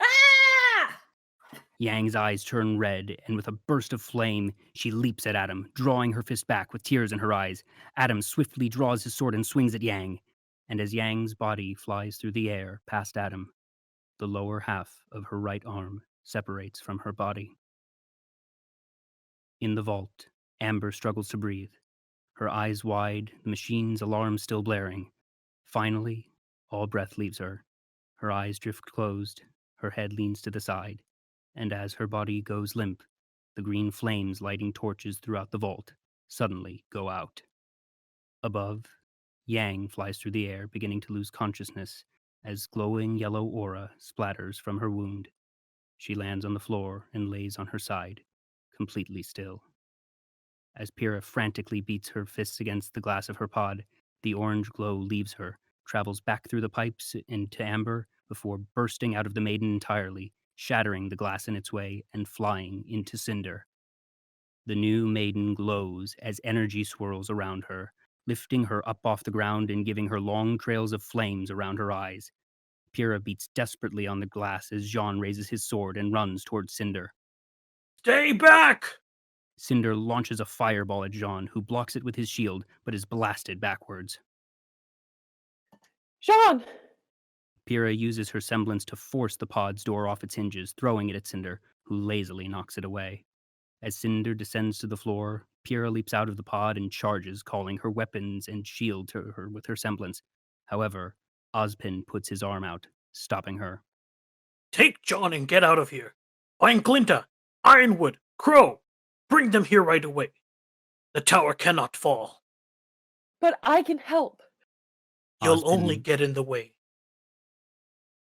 Ah! Yang's eyes turn red, and with a burst of flame, she leaps at Adam, drawing her fist back with tears in her eyes. Adam swiftly draws his sword and swings at Yang, and as Yang's body flies through the air past Adam, the lower half of her right arm separates from her body. In the vault, Amber struggles to breathe. Her eyes wide, the machine's alarm still blaring. Finally, all breath leaves her. Her eyes drift closed, her head leans to the side, and as her body goes limp, the green flames lighting torches throughout the vault suddenly go out. Above, Yang flies through the air, beginning to lose consciousness as glowing yellow aura splatters from her wound. She lands on the floor and lays on her side, completely still. As Pyrrha frantically beats her fists against the glass of her pod, the orange glow leaves her, travels back through the pipes into Amber before bursting out of the maiden entirely, shattering the glass in its way and flying into Cinder. The new maiden glows as energy swirls around her, lifting her up off the ground and giving her long trails of flames around her eyes. Pyrrha beats desperately on the glass as Jean raises his sword and runs towards Cinder. Stay back! Cinder launches a fireball at Jean, who blocks it with his shield, but is blasted backwards. Jean! Pyrrha uses her semblance to force the pod's door off its hinges, throwing it at Cinder, who lazily knocks it away. As Cinder descends to the floor, Pyrrha leaps out of the pod and charges, calling her weapons and shield to her with her semblance. However, Ozpin puts his arm out, stopping her. Take John and get out of here. Find Glinta, Ironwood, Crow. Bring them here right away. The tower cannot fall. But I can help. You'll Ozpin- only get in the way.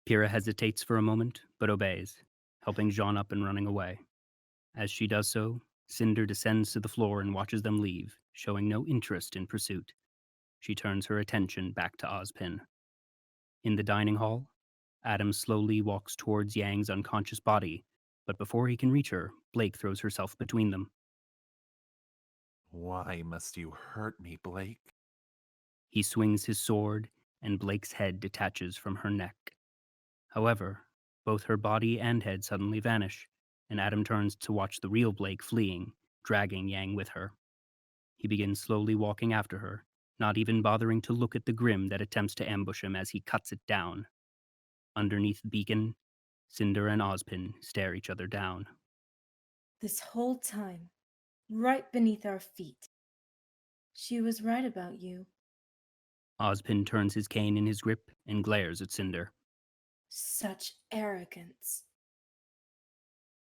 Pyrrha hesitates for a moment, but obeys, helping Jean up and running away. As she does so, Cinder descends to the floor and watches them leave, showing no interest in pursuit. She turns her attention back to Ozpin. In the dining hall, Adam slowly walks towards Yang's unconscious body, but before he can reach her, Blake throws herself between them. Why must you hurt me, Blake? He swings his sword, and Blake's head detaches from her neck. However, both her body and head suddenly vanish, and Adam turns to watch the real Blake fleeing, dragging Yang with her. He begins slowly walking after her, not even bothering to look at the Grim that attempts to ambush him as he cuts it down. Underneath the beacon, Cinder and Ozpin stare each other down. This whole time, right beneath our feet. She was right about you. Ozpin turns his cane in his grip and glares at Cinder. Such arrogance.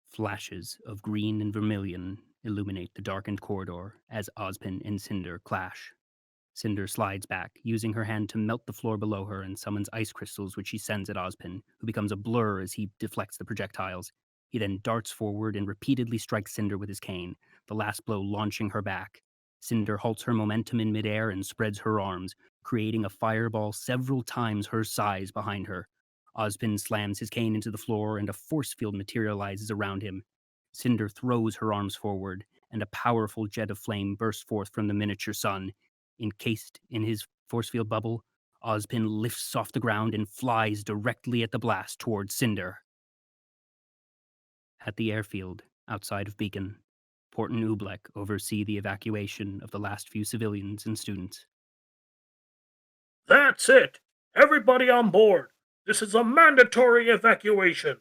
Flashes of green and vermilion illuminate the darkened corridor as Ozpin and Cinder clash. Cinder slides back, using her hand to melt the floor below her and summons ice crystals which she sends at Ozpin, who becomes a blur as he deflects the projectiles. He then darts forward and repeatedly strikes Cinder with his cane, the last blow launching her back. Cinder halts her momentum in midair and spreads her arms, creating a fireball several times her size behind her. Ozpin slams his cane into the floor and a force field materializes around him. Cinder throws her arms forward, and a powerful jet of flame bursts forth from the miniature sun. Encased in his force field bubble, Ozpin lifts off the ground and flies directly at the blast towards Cinder. At the airfield, outside of Beacon, Port and Oobleck oversee the evacuation of the last few civilians and students. That's it! Everybody on board! This is a mandatory evacuation!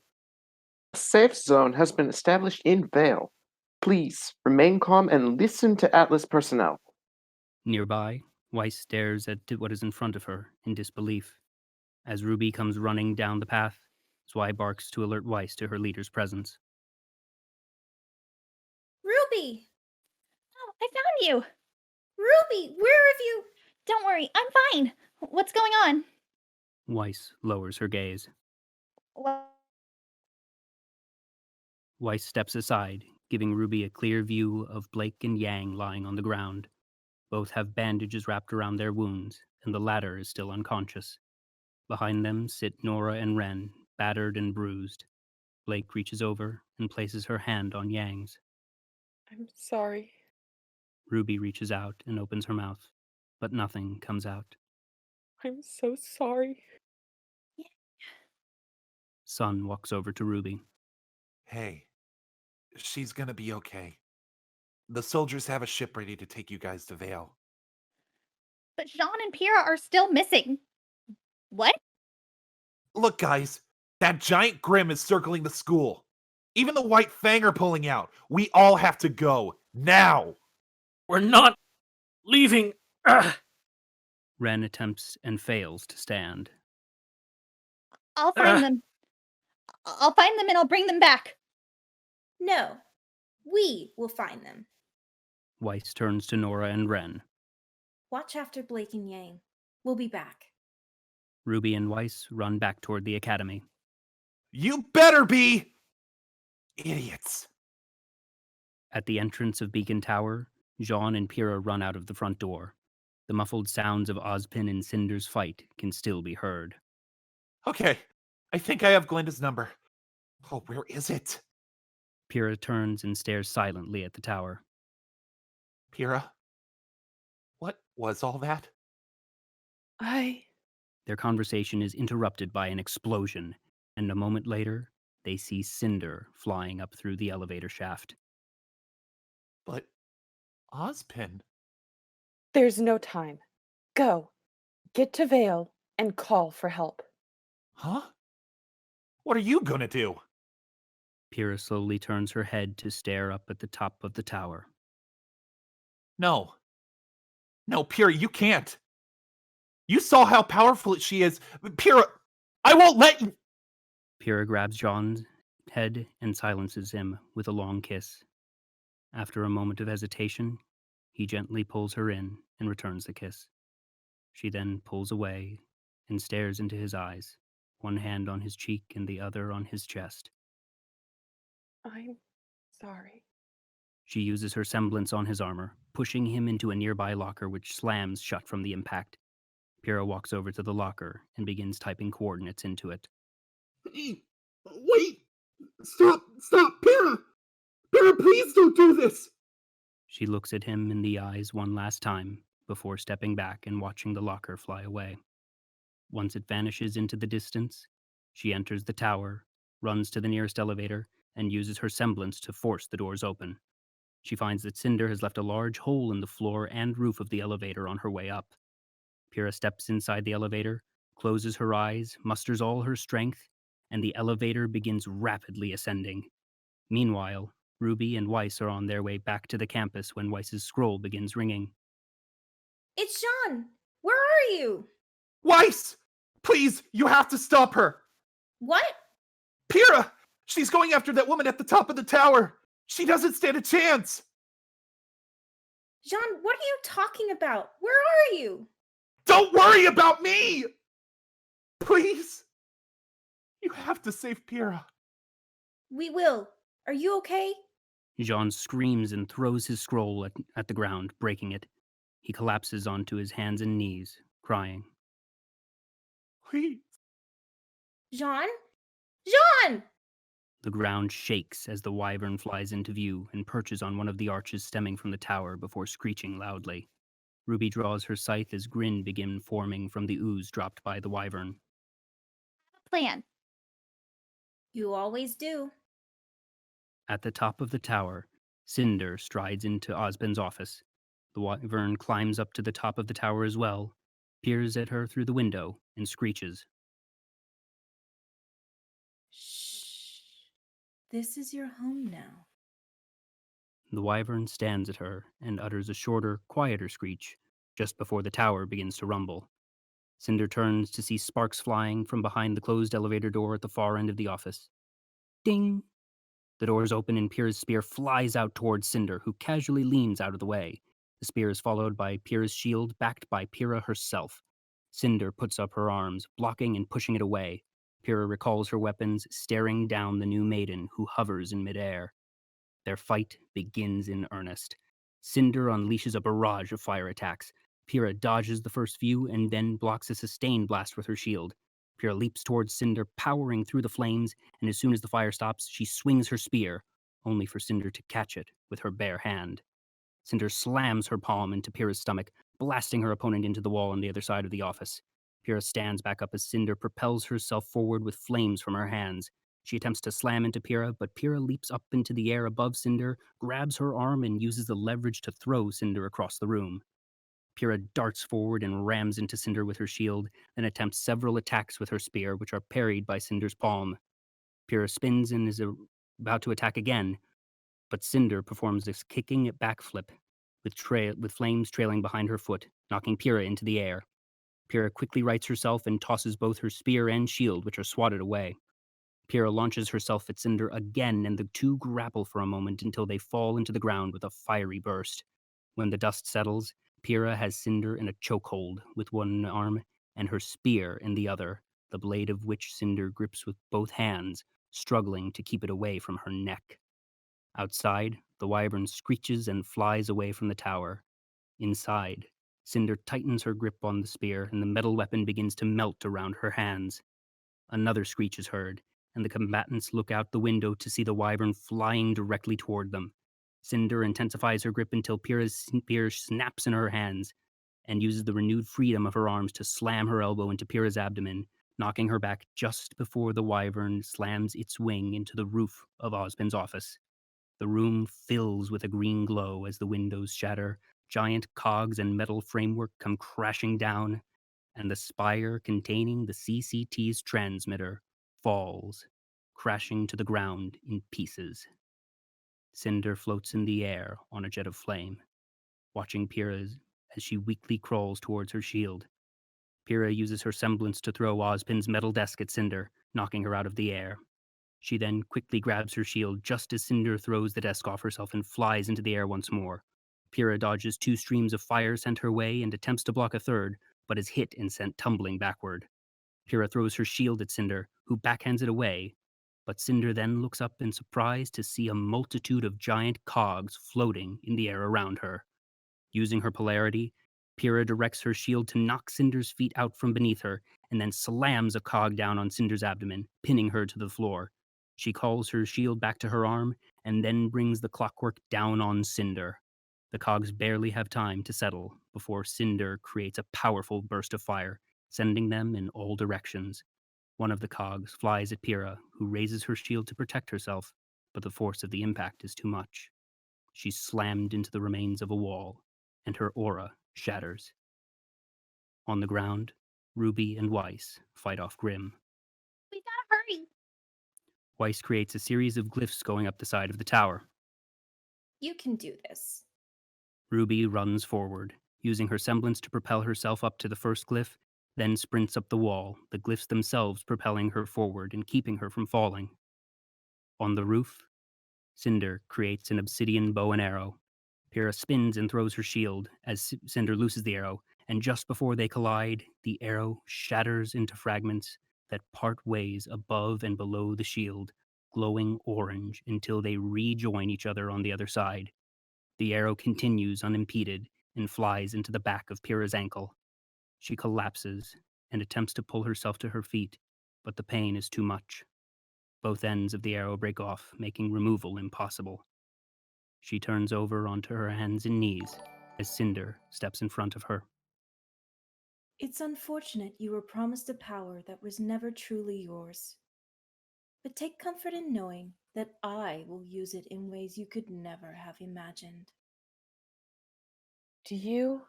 A safe zone has been established in Vale. Please, remain calm and listen to Atlas personnel. Nearby, Weiss stares at what is in front of her in disbelief. As RWBY comes running down the path, Zwei barks to alert Weiss to her leader's presence. RWBY! Oh, I found you! RWBY, where have you... Don't worry, I'm fine. What's going on? Weiss lowers her gaze. What? Weiss steps aside, giving RWBY a clear view of Blake and Yang lying on the ground. Both have bandages wrapped around their wounds, and the latter is still unconscious. Behind them sit Nora and Ren, battered and bruised. Blake reaches over and places her hand on Yang's. I'm sorry. RWBY reaches out and opens her mouth, but nothing comes out. I'm so sorry. Sun walks over to RWBY. Hey, she's gonna be okay. The soldiers have a ship ready to take you guys to Vale. But Jean and Pyrrha are still missing. What? Look, guys, that giant Grim is circling the school. Even the White Fang are pulling out. We all have to go, now! We're not leaving. Ren attempts and fails to stand. I'll find them. I'll find them and I'll bring them back. No, we will find them. Weiss turns to Nora and Ren. Watch after Blake and Yang. We'll be back. RWBY and Weiss run back toward the academy. You better be! Idiots. At the entrance of Beacon Tower, Jean and Pyrrha run out of the front door. The muffled sounds of Ozpin and Cinder's fight can still be heard. Okay, I think I have Glinda's number. Oh, where is it? Pyrrha turns and stares silently at the tower. Pyrrha? What was all that? Their conversation is interrupted by an explosion, and a moment later, they see Cinder flying up through the elevator shaft. But Ozpin? There's no time. Go. Get to Vale and call for help. Huh? What are you gonna do? Pyrrha slowly turns her head to stare up at the top of the tower. No. No, Pyrrha, you can't. You saw how powerful she is. Pyrrha, I won't let you. Pyrrha grabs John's head and silences him with a long kiss. After a moment of hesitation, he gently pulls her in and returns the kiss. She then pulls away and stares into his eyes, one hand on his cheek and the other on his chest. I'm sorry. She uses her semblance on his armor, pushing him into a nearby locker which slams shut from the impact. Pyrrha walks over to the locker and begins typing coordinates into it. Wait! Stop! Pyrrha! Pyrrha, please don't do this! She looks at him in the eyes one last time before stepping back and watching the locker fly away. Once it vanishes into the distance, she enters the tower, runs to the nearest elevator, and uses her semblance to force the doors open. She finds that Cinder has left a large hole in the floor and roof of the elevator on her way up. Pyrrha steps inside the elevator, closes her eyes, musters all her strength, and the elevator begins rapidly ascending. Meanwhile, Ruby and Weiss are on their way back to the campus when Weiss's scroll begins ringing. It's Jean! Where are you? Weiss! Please, you have to stop her! What? Pyrrha! She's going after that woman at the top of the tower! She doesn't stand a chance! Jean, what are you talking about? Where are you? Don't worry about me! Please! You have to save Pyrrha. We will. Are you okay? Jean screams and throws his scroll at the ground, breaking it. He collapses onto his hands and knees, crying. Please. Jean? Jean! The ground shakes as the wyvern flies into view and perches on one of the arches stemming from the tower before screeching loudly. Ruby draws her scythe as grin begin forming from the ooze dropped by the wyvern. Plan. You always do. At the top of the tower, Cinder strides into Ozpin's office. The wyvern climbs up to the top of the tower as well, peers at her through the window, and screeches. Shh. This is your home now. The wyvern stands at her and utters a shorter, quieter screech just before the tower begins to rumble. Cinder turns to see sparks flying from behind the closed elevator door at the far end of the office. Ding! The doors open and Pyrrha's spear flies out towards Cinder, who casually leans out of the way. The spear is followed by Pyrrha's shield, backed by Pyrrha herself. Cinder puts up her arms, blocking and pushing it away. Pyrrha recalls her weapons, staring down the new maiden, who hovers in midair. Their fight begins in earnest. Cinder unleashes a barrage of fire attacks. Pyrrha dodges the first few and then blocks a sustained blast with her shield. Pyrrha leaps towards Cinder, powering through the flames, and as soon as the fire stops, she swings her spear, only for Cinder to catch it with her bare hand. Cinder slams her palm into Pyrrha's stomach, blasting her opponent into the wall on the other side of the office. Pyrrha stands back up as Cinder propels herself forward with flames from her hands. She attempts to slam into Pyrrha, but Pyrrha leaps up into the air above Cinder, grabs her arm, and uses the leverage to throw Cinder across the room. Pyrrha darts forward and rams into Cinder with her shield, then attempts several attacks with her spear, which are parried by Cinder's palm. Pyrrha spins and is about to attack again, but Cinder performs this kicking backflip with flames trailing behind her foot, knocking Pyrrha into the air. Pyrrha quickly rights herself and tosses both her spear and shield, which are swatted away. Pyrrha launches herself at Cinder again, and the two grapple for a moment until they fall into the ground with a fiery burst. When the dust settles, Pyrrha has Cinder in a chokehold with one arm and her spear in the other, the blade of which Cinder grips with both hands, struggling to keep it away from her neck. Outside, the wyvern screeches and flies away from the tower. Inside, Cinder tightens her grip on the spear, and the metal weapon begins to melt around her hands. Another screech is heard, and the combatants look out the window to see the wyvern flying directly toward them. Cinder intensifies her grip until Pyrrha's spear snaps in her hands, and uses the renewed freedom of her arms to slam her elbow into Pyrrha's abdomen, knocking her back just before the wyvern slams its wing into the roof of Ozpin's office. The room fills with a green glow as the windows shatter, giant cogs and metal framework come crashing down, and the spire containing the CCT's transmitter falls, crashing to the ground in pieces. Cinder floats in the air on a jet of flame, watching Pyrrha as she weakly crawls towards her shield. Pyrrha uses her semblance to throw Ozpin's metal desk at Cinder, knocking her out of the air. She then quickly grabs her shield just as Cinder throws the desk off herself and flies into the air once more. Pyrrha dodges two streams of fire sent her way and attempts to block a third, but is hit and sent tumbling backward. Pyrrha throws her shield at Cinder, who backhands it away, but Cinder then looks up in surprise to see a multitude of giant cogs floating in the air around her. Using her polarity, Pyrrha directs her shield to knock Cinder's feet out from beneath her, and then slams a cog down on Cinder's abdomen, pinning her to the floor. She calls her shield back to her arm, and then brings the clockwork down on Cinder. The cogs barely have time to settle before Cinder creates a powerful burst of fire, sending them in all directions. One of the cogs flies at Pyrrha, who raises her shield to protect herself, but the force of the impact is too much. She's slammed into the remains of a wall, and her aura shatters. On the ground, Ruby and Weiss fight off Grimm. We gotta hurry. Weiss creates a series of glyphs going up the side of the tower. You can do this. Ruby runs forward, using her semblance to propel herself up to the first glyph, then sprints up the wall, the glyphs themselves propelling her forward and keeping her from falling. On the roof, Cinder creates an obsidian bow and arrow. Pyrrha spins and throws her shield as Cinder looses the arrow, and just before they collide, the arrow shatters into fragments that part ways above and below the shield, glowing orange until they rejoin each other on the other side. The arrow continues unimpeded and flies into the back of Pyrrha's ankle. She collapses and attempts to pull herself to her feet, but the pain is too much. Both ends of the arrow break off, making removal impossible. She turns over onto her hands and knees as Cinder steps in front of her. It's unfortunate you were promised a power that was never truly yours. But take comfort in knowing that I will use it in ways you could never have imagined. Do you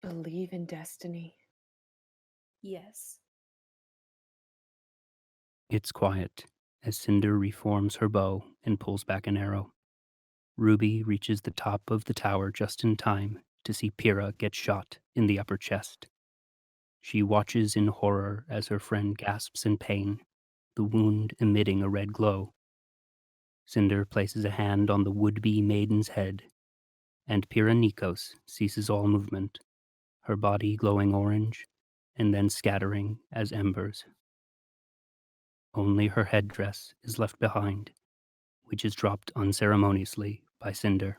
believe in destiny? Yes. It's quiet as Cinder reforms her bow and pulls back an arrow. Ruby reaches the top of the tower just in time to see Pyrrha get shot in the upper chest. She watches in horror as her friend gasps in pain, the wound emitting a red glow. Cinder places a hand on the would-be maiden's head, and Pyrrha Nikos ceases all movement, her body glowing orange, and then scattering as embers. Only her headdress is left behind, which is dropped unceremoniously by Cinder.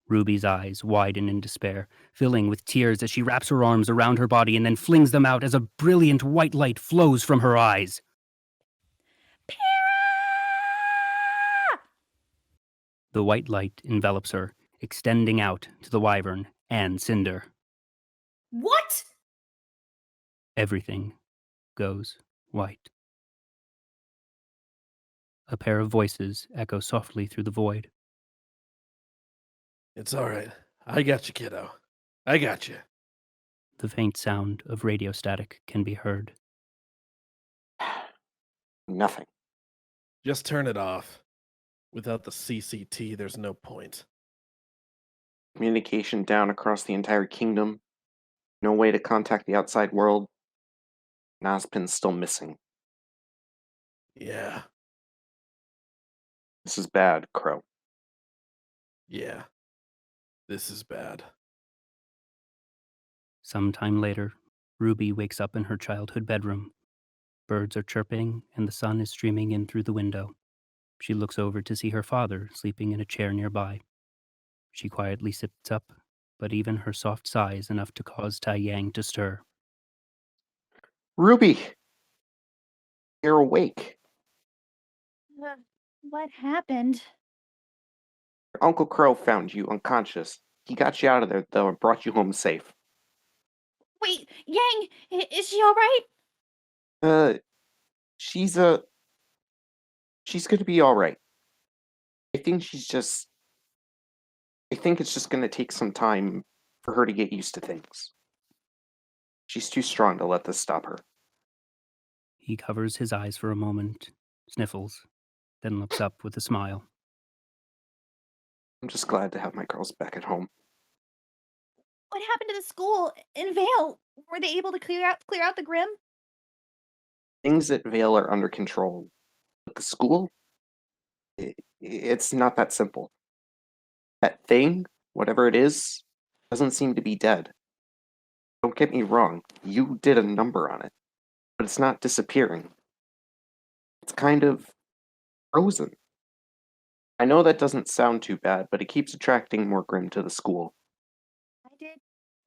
Ruby's eyes widen in despair, filling with tears as she wraps her arms around her body and then flings them out as a brilliant white light flows from her eyes. Pyrrha! The white light envelops her, extending out to the wyvern and Cinder. What? Everything goes white. A pair of voices echo softly through the void. It's all right. I got you, kiddo. I got you. The faint sound of radio static can be heard. Nothing. Just turn it off. Without the CCT, there's no point. Communication down across the entire kingdom. No way to contact the outside world. Ozpin's still missing. Yeah, This is bad, Crow. yeah. This is bad. Sometime later, Ruby wakes up in her childhood bedroom. Birds are chirping and the sun is streaming in through the window. She looks over to see her father sleeping in a chair nearby. She quietly sits up, but even her soft sigh is enough to cause Tai Yang to stir. Ruby! You're awake. What happened? Your Uncle Crow found you unconscious. He got you out of there, though, and brought you home safe. Wait, Yang, is she all right? She's gonna be alright. I think it's just gonna take some time for her to get used to things. She's too strong to let this stop her. He covers his eyes for a moment, sniffles, then looks up with a smile. I'm just glad to have my girls back at home. What happened to the school in Vale? Were they able to clear out the Grimm? Things at Vale are under control. But the school? It's not that simple. That thing, whatever it is, doesn't seem to be dead. Don't get me wrong, you did a number on it. But it's not disappearing. It's kind of frozen. I know that doesn't sound too bad, but it keeps attracting more Grimm to the school. I did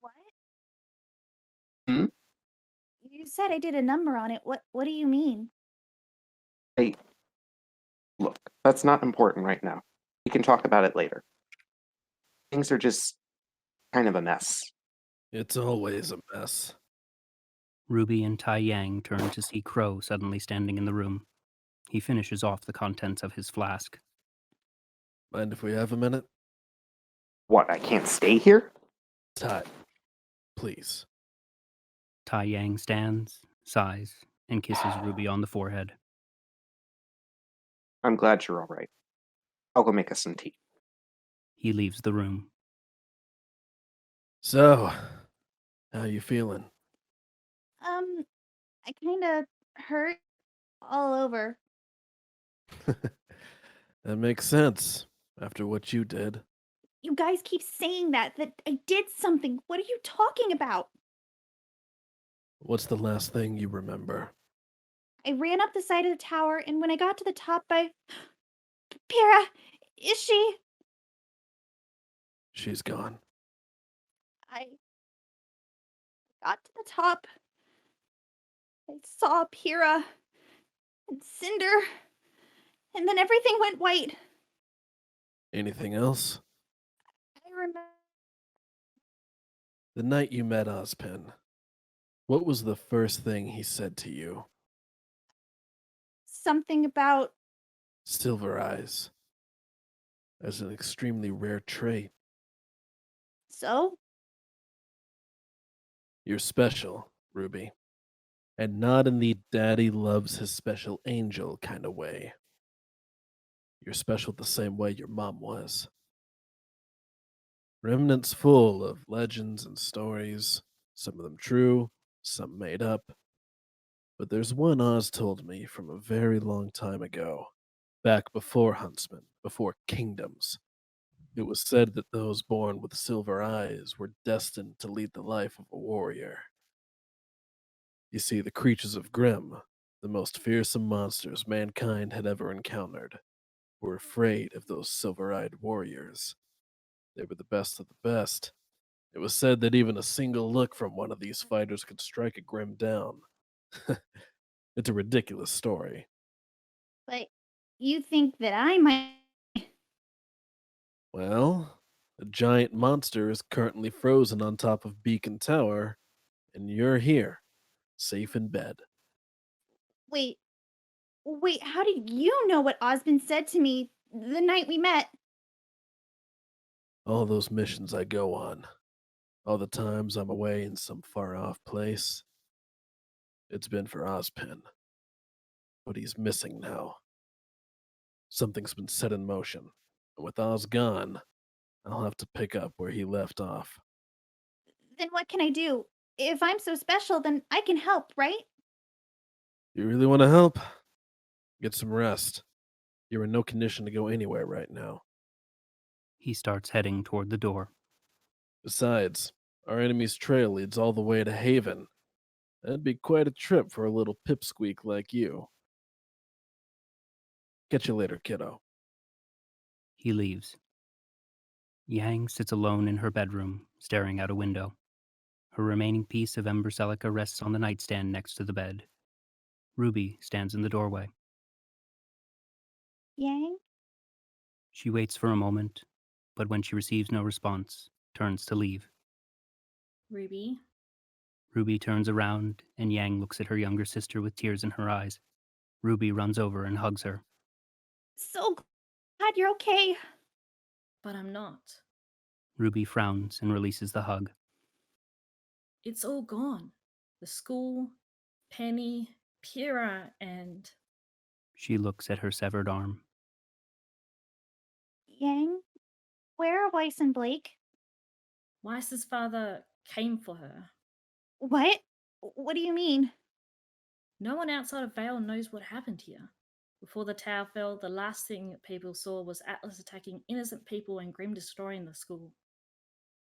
what? Hmm? You said I did a number on it. What do you mean? Hey, look, that's not important right now. We can talk about it later. Things are just kind of a mess. It's always a mess. Ruby and Tai Yang turn to see Crow suddenly standing in the room. He finishes off the contents of his flask. Mind if we have a minute? What, I can't stay here? Tai, please. Tai Yang stands, sighs, and kisses Ruby on the forehead. I'm glad you're all right. I'll go make us some tea. He leaves the room. So, how you feeling? I kinda hurt all over. That makes sense after what you did. You guys keep saying that I did something. What are you talking about? What's the last thing you remember? I ran up the side of the tower, and when I got to the top, Pyrrha, is she? She's gone. I got to the top. I saw Pyrrha and Cinder, and then everything went white. Anything else? I remember The night you met Ozpin, what was the first thing he said to you? something about. Silver eyes. That's an extremely rare trait. So? You're special, Ruby. And not in the daddy loves his special angel kind of way. You're special the same way your mom was. Remnants full of legends and stories, some of them true, some made up. But there's one Oz told me from a very long time ago, back before Huntsman, before kingdoms. It was said that those born with silver eyes were destined to lead the life of a warrior. You see, the creatures of Grimm, the most fearsome monsters mankind had ever encountered, were afraid of those silver eyed warriors. They were the best of the best. It was said that even a single look from one of these fighters could strike a Grimm down. It's a ridiculous story. But you think that I might. Well, a giant monster is currently frozen on top of Beacon Tower, and you're here, safe in bed. Wait, how do you know what Osmond said to me the night we met? All those missions I go on, all the times I'm away in some far off place, it's been for Ozpin. But he's missing now. Something's been set in motion, and with Oz gone, I'll have to pick up where he left off. Then what can I do? If I'm so special, then I can help, right? You really want to help? Get some rest. You're in no condition to go anywhere right now. He starts heading toward the door. Besides, our enemy's trail leads all the way to Haven. That'd be quite a trip for a little pipsqueak like you. Catch you later, kiddo. He leaves. Yang sits alone in her bedroom, staring out a window. Her remaining piece of ember silica rests on the nightstand next to the bed. Ruby stands in the doorway. Yang? She waits for a moment, but when she receives no response, turns to leave. Ruby, Ruby turns around, and Yang looks at her younger sister with tears in her eyes. Ruby runs over and hugs her. So glad you're okay. but I'm not. Ruby frowns and releases the hug. It's all gone. The school, Penny, Pyrrha, and She looks at her severed arm. Yang? Where are Weiss and Blake? Weiss's father came for her. What? What do you mean? No one outside of Vale knows what happened here. Before the tower fell, the last thing people saw was Atlas attacking innocent people and Grim destroying the school.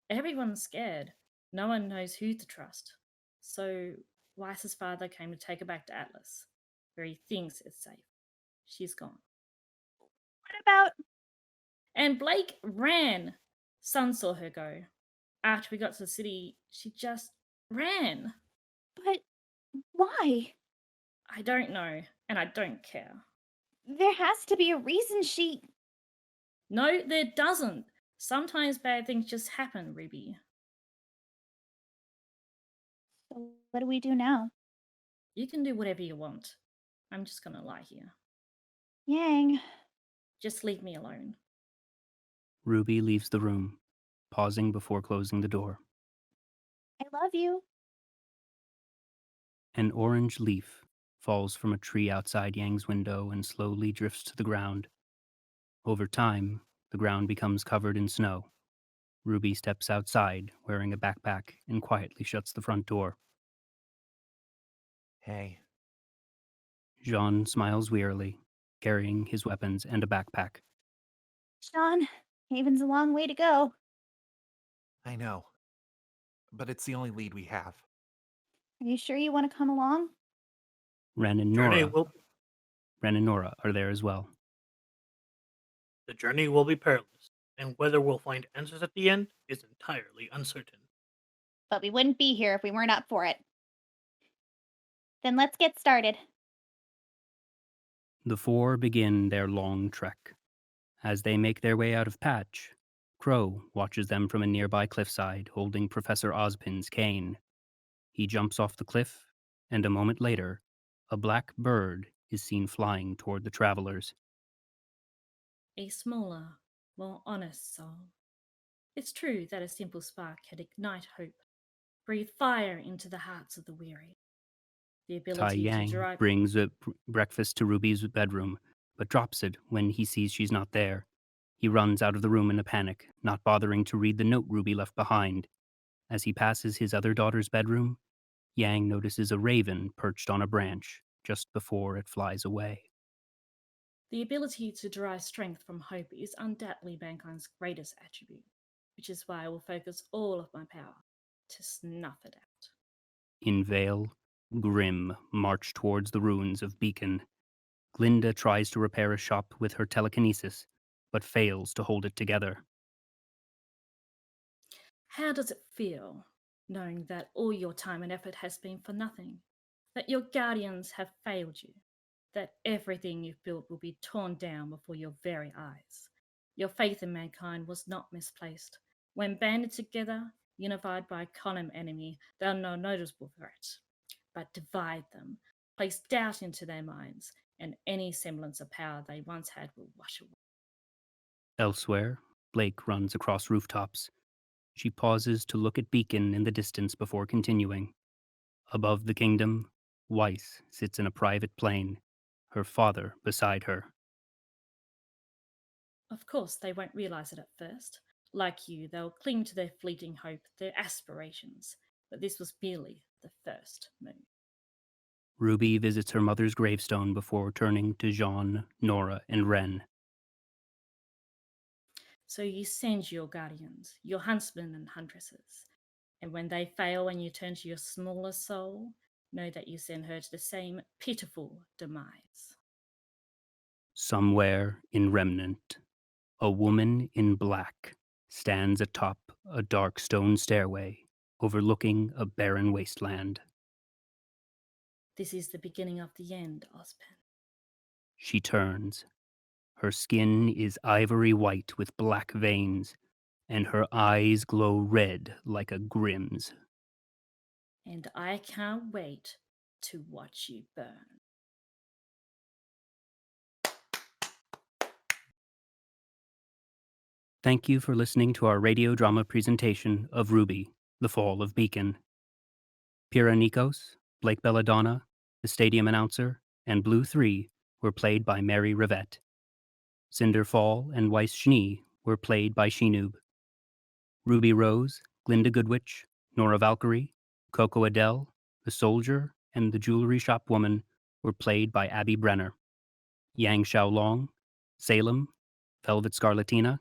Everyone's scared. No one knows who to trust. So Weiss's father came to take her back to Atlas, where he thinks it's safe. She's gone. What about. And Blake ran. Sun saw her go. After we got to the city, she just ran. But why? I don't know, and I don't care. There has to be a reason she. No, there doesn't. Sometimes bad things just happen, Ruby. What do we do now? You can do whatever you want. I'm just gonna lie here. Yang. Just leave me alone. Ruby leaves the room, pausing before closing the door. I love you. An orange leaf falls from a tree outside Yang's window and slowly drifts to the ground. Over time, the ground becomes covered in snow. Ruby steps outside, wearing a backpack, and quietly shuts the front door. Hey, Jean smiles wearily, carrying his weapons and a backpack. Sean, Haven's a long way to go. I know. But it's the only lead we have. Are you sure you want to come along? Ren and Journey Nora. will Ren and Nora are there as well. The journey will be perilous, and whether we'll find answers at the end is entirely uncertain. But we wouldn't be here if we weren't up for it. Then let's get started. The four begin their long trek. As they make their way out of Patch, Crow watches them from a nearby cliffside holding Professor Ozpin's cane. He jumps off the cliff, and a moment later, a black bird is seen flying toward the travelers. A smaller, more honest soul. It's true that a simple spark can ignite hope, breathe fire into the hearts of the weary. The Tai ability to Yang derive brings breakfast to Ruby's bedroom, but drops it when he sees she's not there. He runs out of the room in a panic, not bothering to read the note Ruby left behind. As he passes his other daughter's bedroom, Yang notices a raven perched on a branch just before it flies away. The ability to derive strength from hope is undoubtedly mankind's greatest attribute, which is why I will focus all of my power to snuff it out. In Vale, Grim march towards the ruins of Beacon. Glinda tries to repair a shop with her telekinesis, but fails to hold it together. How does it feel, knowing that all your time and effort has been for nothing? That your guardians have failed you? That everything you've built will be torn down before your very eyes? Your faith in mankind was not misplaced. When banded together, unified by a common enemy, they are no noticeable threat. But divide them, place doubt into their minds, and any semblance of power they once had will wash away. Elsewhere, Blake runs across rooftops. She pauses to look at Beacon in the distance before continuing. Above the kingdom, Weiss sits in a private plane, her father beside her. Of course, they won't realize it at first. Like you, they'll cling to their fleeting hope, their aspirations. But this was merely the first move. Ruby visits her mother's gravestone before turning to Jean, Nora, and Ren. So you send your guardians, your huntsmen and huntresses. And when they fail and you turn to your smaller soul, know that you send her to the same pitiful demise. Somewhere in Remnant, a woman in black stands atop a dark stone stairway overlooking a barren wasteland. This is the beginning of the end, Ozpin. She turns. Her skin is ivory white with black veins, and her eyes glow red like a Grimm's. And I can't wait to watch you burn. Thank you for listening to our radio drama presentation of RWBY, The Fall of Beacon. Pyrrha Nikos, Blake Belladonna, the stadium announcer, and Blue 3 were played by Mary Rivette. Cinder Fall and Weiss Schnee were played by Shinoob. Ruby Rose, Glinda Goodwitch, Nora Valkyrie, Coco Adele, the soldier, and the jewelry shop woman were played by Abby Brenner. Yang Xiaolong, Salem, Velvet Scarlatina,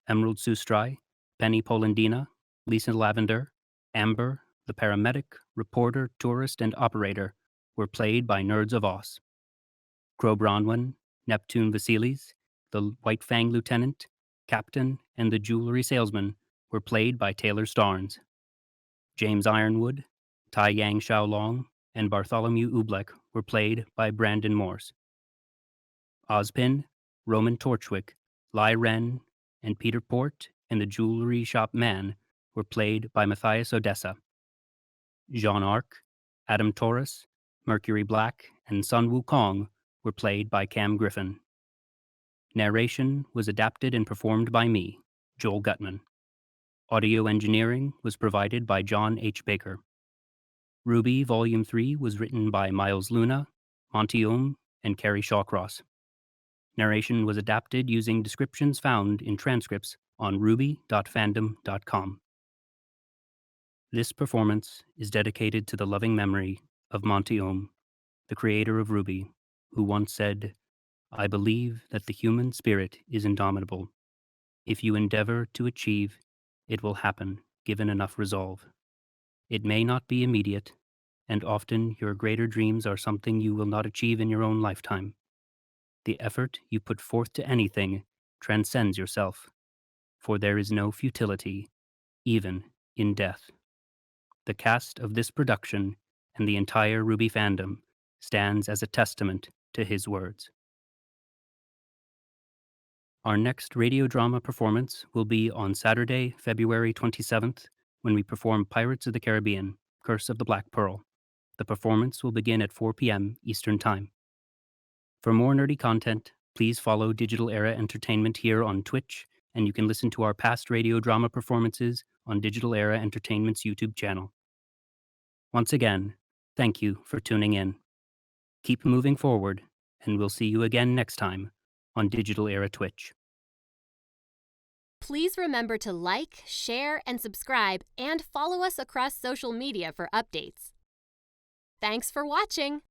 Emerald Sustrai, Penny Polandina, Lisa Lavender, Amber, the paramedic, reporter, tourist, and operator were played by Nerds of Oz. Crow Bronwyn, Neptune Vasilis, the White Fang lieutenant, captain, and the jewelry salesman were played by Taylor Starnes. James Ironwood, Tai Yang Xiaolong, and Bartholomew Oobleck were played by Brandon Morse. Ozpin, Roman Torchwick, Lai Ren, and Peter Port and the jewelry shop man were played by Mathias Ohdessa. Jean Arc, Adam Taurus, Mercury Black, and Sun Wukong were played by Cam Griffin. Narration was adapted and performed by me, Joel Guttman. Audio engineering was provided by John H. Baker. RWBY Volume 3 was written by Miles Luna, Monty and Carrie Shawcross. Narration was adapted using descriptions found in transcripts on ruby.fandom.com. This performance is dedicated to the loving memory of Monty the creator of RWBY, who once said, "I believe that the human spirit is indomitable. If you endeavor to achieve, it will happen, given enough resolve. It may not be immediate, and often your greater dreams are something you will not achieve in your own lifetime. The effort you put forth to anything transcends yourself, for there is no futility, even in death." The cast of this production and the entire RWBY fandom stands as a testament to his words. Our next radio drama performance will be on Saturday, February 27th, when we perform Pirates of the Caribbean, Curse of the Black Pearl. The performance will begin at 4 p.m. Eastern Time. For more nerdy content, please follow Digital Era Entertainment here on Twitch, and you can listen to our past radio drama performances on Digital Era Entertainment's YouTube channel. Once again, thank you for tuning in. Keep moving forward, and we'll see you again next time on Digital Era Twitch. Please remember to like, share, and subscribe, and follow us across social media for updates. Thanks for watching!